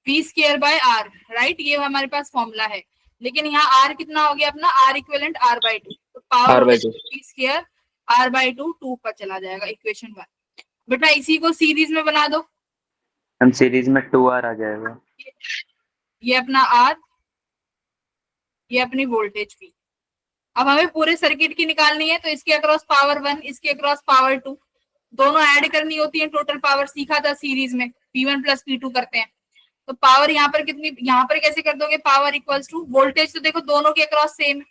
V²/R, राइट, ये हमारे पास फॉर्मूला है, लेकिन यहाँ आर कितना हो गया अपना, आर इक्विवेलेंट R/2, तो पावर हो R/2 गया V²R/2, 2 पर चला जाएगा, इक्वेशन 1। बेटा इसी को सीरीज में बना दो, हम सीरीज में 2R आ जाएगा। ये अपना आर, ये अपनी वोल्टेज V। अब हमें पूरे सर्किट की निकालनी है, तो इसके अक्रॉस पावर 1, इसके अक्रॉस पावर 2, दोनों ऐड करनी होती है, टोटल पावर सीखा था सीरीज में, P1 + P2 करते हैं, तो पावर यहाँ पर कितनी, यहाँ पर कैसे कर दोगे, पावर इक्वल्स टू वोल्टेज, तो देखो दोनों के अक्रॉस सेम है,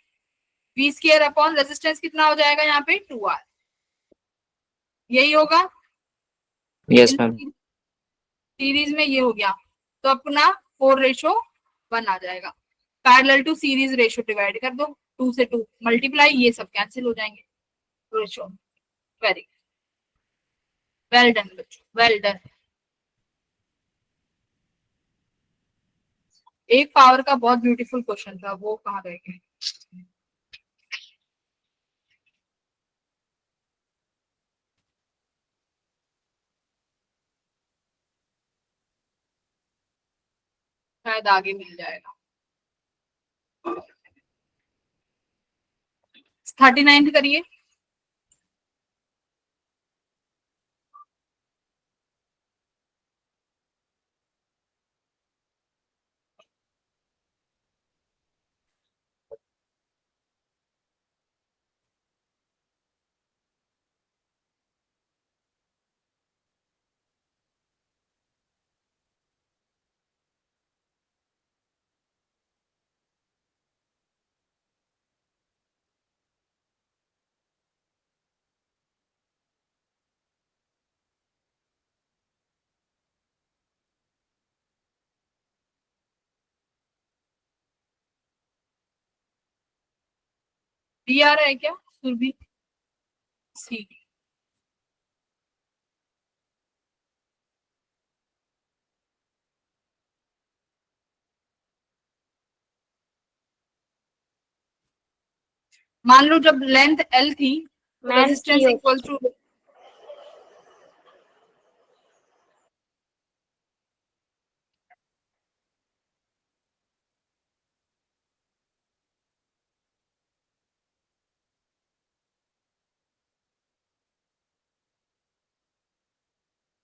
V² अपॉन रेजिस्टेंस कितना हो जाएगा यहाँ पे 2R, यही होगा, यस मैम। सीरीज में ये हो गया, तो अपना 4:1 आ जाएगा, parallel to series ratio divide कर दो, 2 से 2 मल्टीप्लाई, ये सब कैंसिल हो जाएंगे, रेशियो, वेरी वेल डन बच्चों, वेल डन। एक पावर का बहुत ब्यूटीफुल क्वेश्चन था, वो कहाँ रह गए? शायद आगे मिल जाएगा। 39 करिए। बी आ रहा है क्या सुरभि? सी। मान लो जब लेंथ एल थी, ma'am resistance C equal to,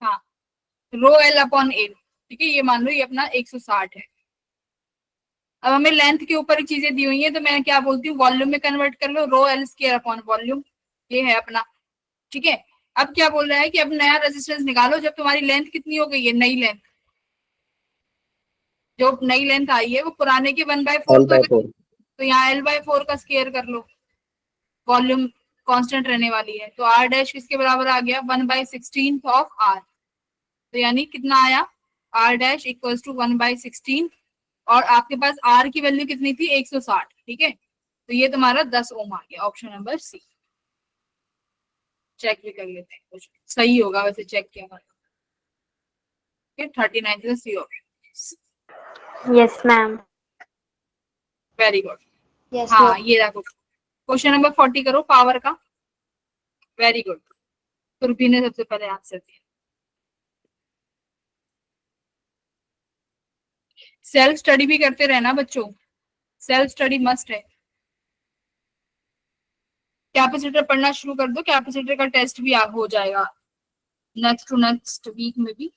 हाँ, रो एल अपॉन एल, ठीक है, ये मान लो ये अपना 160 है। अब हमें लेंथ के ऊपर ही चीजें दी हुई है, तो मैं क्या बोलती हूँ, वॉल्यूम में कन्वर्ट कर लो, rho L square upon volume, ये है अपना, ठीक है। अब क्या बोल रहा है कि अब नया रेजिस्टेंस निकालो जब तुम्हारी लेंथ कितनी हो गई है, नई लेंथ, जो नई लेंथ आई है वो पुराने की 1/4 L तो, by 4। तो यहाँ L/4 का स्क्वायर कर लो, वॉल्यूम कांस्टेंट रहने वाली है, तो R डैश किसके बराबर आ गया, 1/16 ऑफ R, तो यानी कितना आया, R डैश इक्वल्स टू 1/16, और आपके पास R की वैल्यू कितनी थी, 160, ठीक है, तो ये तुम्हारा 10 ओम आ गया, ऑप्शन नंबर सी। चेक भी कर लेते हैं, कुछ सही होगा वैसे, चेक किया 39 C option. Yes ma'am. Very good. Yes हाँ मैम। ये रहा क्वेश्चन नंबर 40 करो पावर का। वेरी गुड, सुरभि ने सबसे पहले आंसर दिया। सेल्फ स्टडी भी करते रहना बच्चों, सेल्फ स्टडी मस्ट है। कैपेसिटर पढ़ना शुरू कर दो, कैपेसिटर का टेस्ट भी हो जाएगा नेक्स्ट टू नेक्स्ट वीक में भी।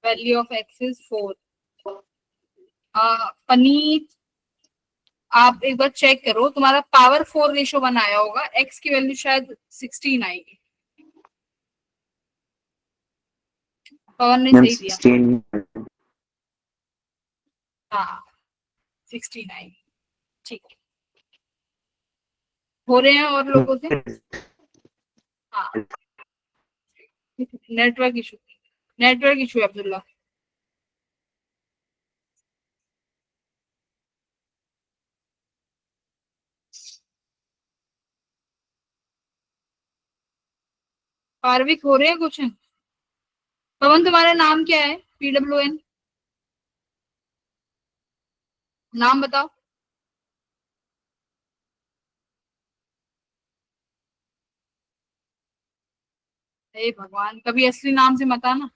Value of x is 4। Paneer, आप एक बार चेक करो, तुम्हारा पावर 4:1 आया होगा, एक्स की वैल्यू शायद 16 आएगी। पवन ने मैम सही दिया, 16। हाँ 16 आएगी, ठीक है। हो रहे हैं और लोगों से, हाँ नेटवर्क इशू, नेटवर्क इशू है अब्दुल्ला। पार्विक हो रहे हैं कुछ? पवन तुम्हारा नाम क्या है, PWN, नाम बताओ। हे भगवान, कभी असली नाम से मत आना।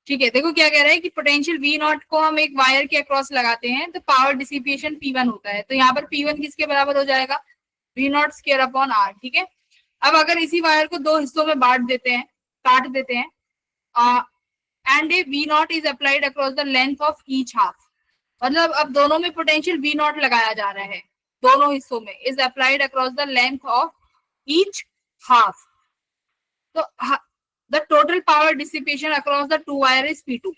ठीक है, देखो क्या कह रहा है कि पोटेंशियल V0 को हम एक वायर के अक्रॉस लगाते हैं तो पावर डिसिपिएशन P1 होता है, तो यहाँ पर P1 किसके बराबर हो जाएगा, V0 स्क्वायर अपॉन R, ठीक है। अब अगर इसी वायर को दो हिस्सों में बांट देते हैं, काट देते हैं, and A V0 is applied across the length of each half, मतलब अब दोनों में पोटेंशियल V0 लगाया जा रहा है, दोनों हिस्सों में, is applied across the length of each half, तो the total power dissipation across the two wire is P2,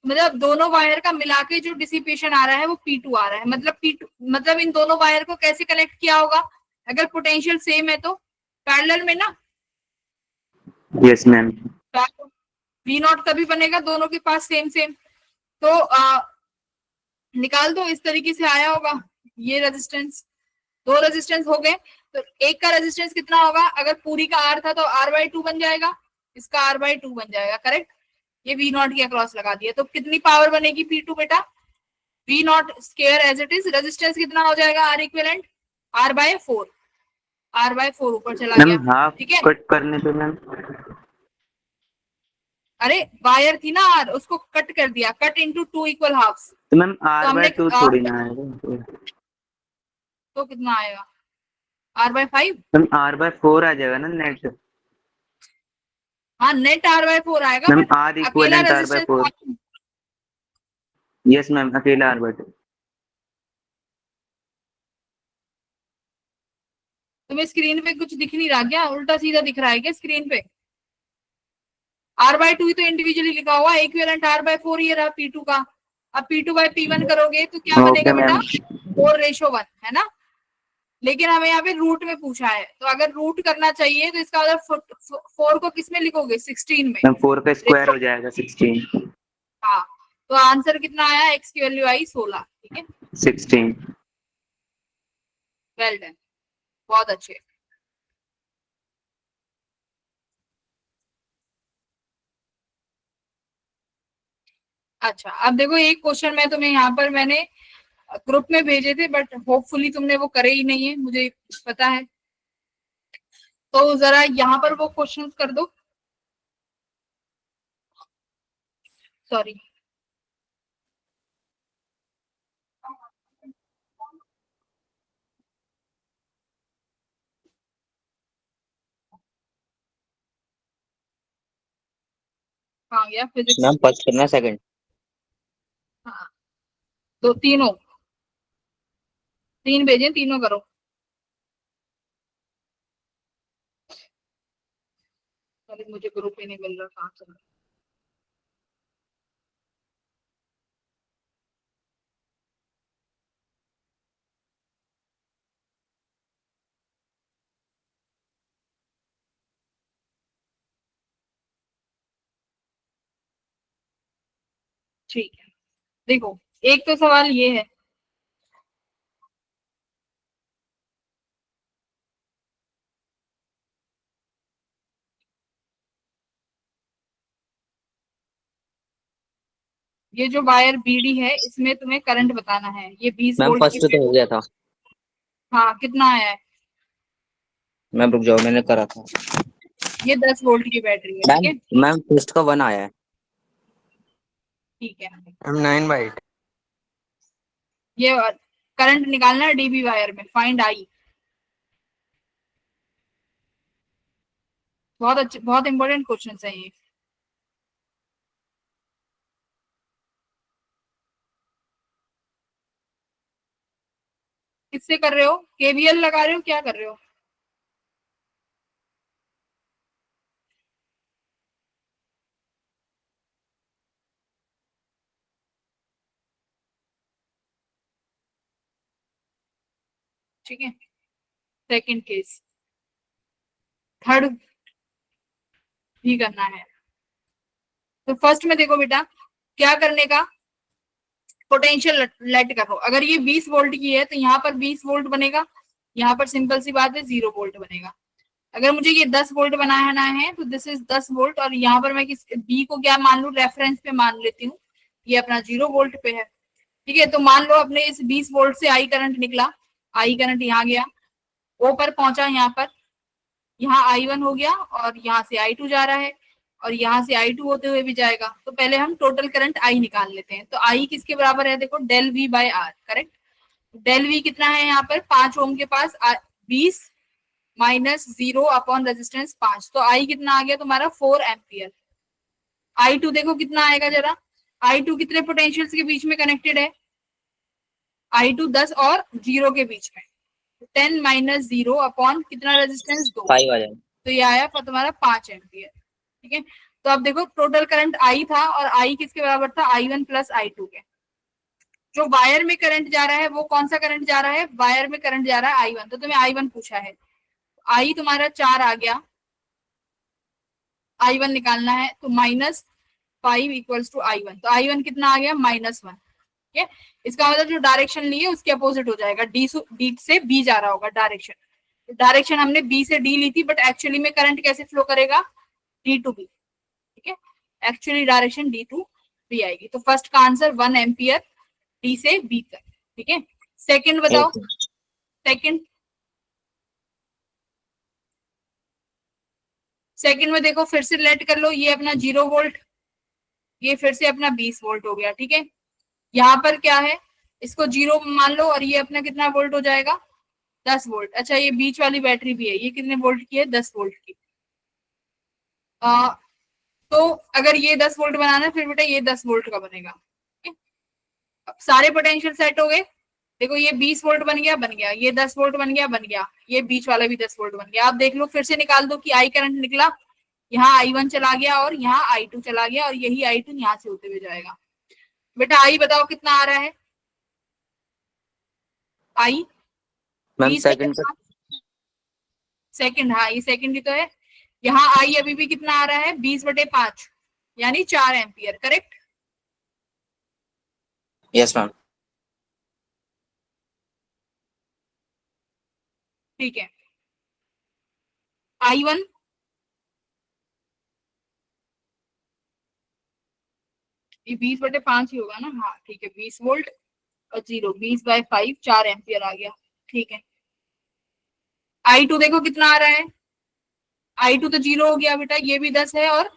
मतलब दोनों वायर का मिला के जो डिसिपेशन आ रहा है वो P2 आ रहा है। मतलब P2 मतलब इन दोनों वायर को कैसे कनेक्ट किया होगा, अगर पोटेंशियल सेम है तो पैरेलल में ना, यस मैम। V नॉट तभी बनेगा दोनों के पास सेम सेम। तो निकाल दो, इस तरीके से आया होगा ये रेजिस्टेंस। दो रेजिस्टेंस हो गए, तो एक का रेजिस्टेंस कितना होगा, अगर पूरी का R था तो R/2 बन जाएगा, इसका R/2 बन जाएगा, करेक्ट। ये V नॉट के अक्रॉस लगा दिया, तो कितनी पावर बनेगी P2 बेटा, V not square as it is. Resistance कितना हो जाएगा R इक्विवेलेंट, R/4, R/4 ऊपर चला मैम गया, हाफ ठीक है। कट करने पे मैम, अरे वायर थी ना R, उसको कट कर दिया, कट इनटू 2 इक्वल हाफ्स। तो मैम हमने R/2 थोड़ी ना आएगा, तो कितना आएगा, R/5। मैम R/4 आ जाएगा ना नेट। हाँ नेट R/4 आएगा, मैम बट R अकेला equivalent resistance R/4, yes ma'am अकेला R/2। तुम्हें स्क्रीन पे कुछ दिख नहीं रहा क्या, उल्टा सीधा दिख रहा है क्या स्क्रीन पे। R/2 तो इंडिविजुअली लिखा हुआ है, इक्विवेलेंट R/4 ये रहा P2 का। अब P2/P1 करोगे तो क्या ओके बनेगा बेटा, मैम। 4:1 है ना। लेकिन हमें यहाँ पे रूट में पूछा है, तो अगर रूट करना चाहिए तो इसका मतलब 4 को किस में लिखोगे, 16 में। मैम 4 का स्क्वायर हो जाएगा 16। हाँ, तो आंसर कितना आया, x की वैल्यू आई 16, ठीक है। 16। वेल डन, बहुत अच्छे। अच्छा अब देखो, एक क्वेश्चन मैं तुम्हें यहाँ पर मैंने ग्रुप में भेजे थे, बट होपफुली तुमने वो करे ही नहीं है, मुझे पता है। तो जरा यहाँ पर वो क्वेश्चंस कर दो, सॉरी। हाँ गया फिजिक्स। मैम फर्स्ट करना सेकंड। हाँ, तो तीनों, 3 भेजे, तीनों करो। अरे मुझे ग्रुप ही नहीं मिल रहा, कहाँ से। ठीक है, देखो एक तो सवाल ये है, ये जो वायर BD है इसमें तुम्हें करंट बताना है, ये 20 मैम वोल्ट की। फर्स्ट तो हो गया था। हाँ कितना आया है, मैम रुक जाओ, मैंने करा था। ये 10 वोल्ट की बैटरी है, ठीक मैम है। मैम फर्स्ट का 1 आया है। ठीक है, मैम 9/8। ये करंट निकालना है DB वायर में, फाइंड आई। बहुत अच्छे, बहुत इंपॉर्टेंट क्वेश्चन है ये। किससे कर रहे हो, KVL लगा रहे हो, क्या कर रहे हो। ठीक है, सेकंड केस, थर्ड भी करना है। तो फर्स्ट में देखो बेटा, क्या करने का, पोटेंशियल लेट करो। अगर ये 20 वोल्ट की है तो यहाँ पर 20 वोल्ट बनेगा, यहाँ पर सिंपल सी बात है 0 वोल्ट बनेगा। अगर मुझे ये 10 वोल्ट बनाना है तो दिस इज 10 वोल्ट, और यहाँ पर मैं किस बी को क्या मान लू, रेफरेंस पे मान लेती हूँ, ये अपना 0 वोल्ट पे है। ठीक है, तो मान लो अपने इस 20 वोल्ट से आई करंट निकला, आई करंट यहाँ गया, ओ पर पहुंचा, यहाँ पर, यहाँ I1 हो गया, और यहाँ से I2 जा रहा है, और यहाँ से I2 होते हुए भी जाएगा। तो पहले हम टोटल करंट I निकाल लेते हैं। तो I किसके बराबर है, देखो del V by R, correct. Del V कितना है, यहाँ पर 5 ओम के पास 20 माइनस 0 अपॉन रेजिस्टेंस 5, तो I कितना आ गया तुम्हारा 4 एम्पियर। I2 देखो कितना आएगा जरा, I2 कितने पोटेंशियल्स के बीच में कनेक्टेड है, I2 10 और 0 के बीच में, 10 माइनस 0 अपॉन कितना रेजिस्टेंस 2, 5 आ जाएगा। तो ये आया पर तुम्हारा 5 एम्पियर। ठीक है, तो अब देखो टोटल करंट आई था और आई किसके बराबर था, I1 प्लस I2 के। जो वायर में करंट जा रहा है वो कौन सा करंट जा रहा है, वायर में करंट जा रहा है I1, तो तुम्हें I1 पूछा है, आई तुम्हारा 4 आ गया, I1 निकालना है तो -5 इक्वल्स टू I1, तो I1 कितना आ गया -1। ठीक है, इसका मतलब जो डायरेक्शन ली है उसके अपोजिट हो जाएगा, डी से बी जा रहा होगा डायरेक्शन। डायरेक्शन हमने बी से डी ली थी, बट एक्चुअली में करंट कैसे फ्लो करेगा, डी टू बी। ठीक है, actually direction D to B आएगी। तो फर्स्ट का आंसर 1 एम्पियर डी से बी तक। ठीक है, सेकंड बताओ, सेकंड में देखो फिर से लेट कर लो, ये अपना 0 वोल्ट, ये फिर से अपना 20 वोल्ट हो गया। ठीक है, यहाँ पर क्या है, इसको 0 मान लो और ये अपना कितना वोल्ट हो जाएगा, 10 वोल्ट। अच्छा, ये बीच वाली बैटरी भी है, ये कितने वोल्ट की है, 10 वोल्ट की। तो अगर ये 10 वोल्ट बनाना है फिर बेटा ये 10 वोल्ट का बनेगा। अब सारे पोटेंशियल सेट हो गए, देखो ये 20 वोल्ट बन गया, ये 10 वोल्ट बन गया, ये बीच वाला भी 10 वोल्ट बन गया। आप देख लो, फिर से निकाल दो कि आई करंट निकला, यहाँ I1 चला गया और यहाँ I2 चला गया, और यही I2 यहाँ से होते हुए जाएगा। बेटा आई बताओ कितना आ रहा है, आई मैम सेकंड सेकंड, हाँ ये सेकंड ही तो है। यहाँ आई अभी भी कितना आ रहा है, 20/5 यानी 4 एम्पियर, करेक्ट। Yes ma'am. ठीक है, I1 ये 20/5 ही होगा ना, हाँ ठीक है, 20 वोल्ट और 0, 20/5 4 एम्पियर आ गया। ठीक है, I2 देखो कितना आ रहा है, I2 तो 0 हो गया बेटा, ये भी 10 है और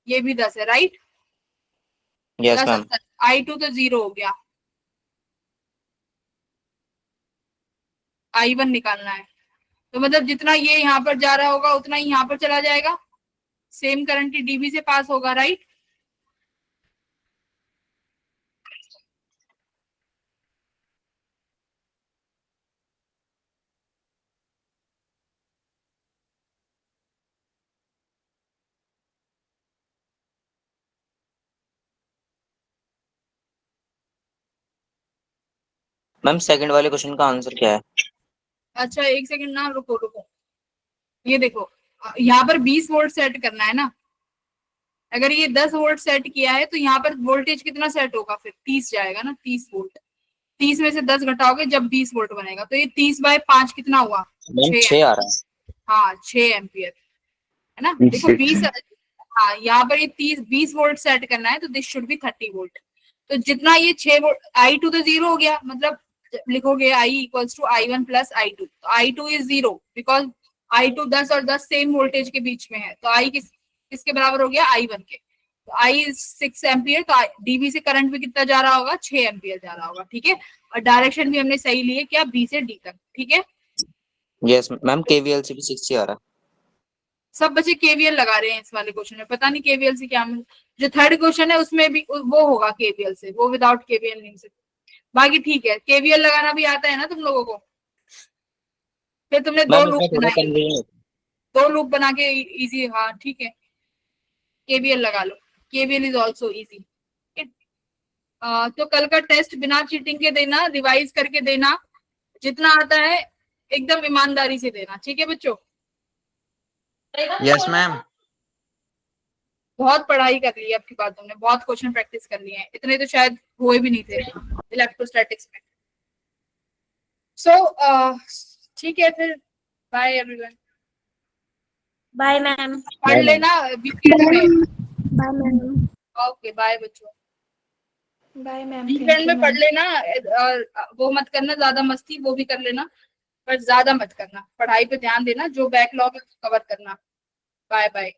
ये भी 10 है, राइट। Yes ma'am. I2 तो 0 हो गया, I1 निकालना है, तो मतलब जितना ये यहाँ पर जा रहा होगा उतना ही यहाँ पर चला जाएगा, सेम करंट डीबी से पास होगा, राइट। मैम सेकंड वाले क्वेश्चन का आंसर क्या है? अच्छा एक सेकंड ना, रुको रुको, ये देखो यहाँ पर 20 वोल्ट सेट करना है ना, अगर ये 10 वोल्ट सेट किया है तो यहाँ पर वोल्टेज कितना सेट होगा, फिर 30 जाएगा ना, 30 वोल्ट। 30 में से 10 घटाओगे जब 20 वोल्ट बनेगा, तो ये 30/5 कितना हुआ, मैम 6 आ रहा है। हाँ 6 एम्पियर है ना। देखो 20, हाँ यहाँ पर ये 20 वोल्ट सेट करना है, तो दिस शुड बी 30 वोल्ट। तो जितना ये 6 वोल्ट, I2 तो 0 हो गया, मतलब लिखोगे I equals to I1 plus I2, तो I2 इज 0 बिकॉज I2 10 और 10 सेम वोल्टेज के बीच में है, तो I किसके बराबर हो गया, I1 के। तो I 6 एम्पियर, तो डीबी से करंट भी कितना जा रहा होगा, 6 एम्पियर जा रहा होगा। ठीक है, और डायरेक्शन भी हमने सही ली है, क्या, बी से डी तक। ठीक है, यस मैम, केवीएल से भी 6 ही आ रहा है। सब बच्चे केवीएल लगा रहे हैं इस वाले क्वेश्चन में, पता नहीं केवीएल से क्या जो थर्ड क्वेश्चन है उसमें भी वो होगा केवीएल से, वो विदाउट केवीएल नहीं से। बाकी ठीक है, केवीएल लगाना भी आता है ना तुम लोगों को। फिर तुमने दो लूप बना के इजी, हाँ ठीक है, केवीएल लगा लो, केवीएल इज ऑल्सो इजी। तो कल का टेस्ट बिना चीटिंग के देना, रिवाइज करके देना, जितना आता है एकदम ईमानदारी से देना, ठीक है बच्चों। Yes ma'am. बहुत पढ़ाई कर ली है आपकी बात, तुमने बहुत क्वेश्चन प्रैक्टिस कर लिए हैं, इतने तो शायद हुए भी नहीं थे इलेक्ट्रोस्टैटिक्स में। सो ठीक है फिर, बाय एवरीवन। Bye ma'am. पढ़ लेना वीकेंड में। Bye ma'am. ओके बाय बच्चों, बाय मैम। वीकेंड में पढ़ लेना, और वो मत करना ज्यादा मस्ती, वो भी कर लेना पर ज्यादा मत करना, पढ़ाई पे ध्यान देना, जो बैकलॉग है कवर करना। Bye bye.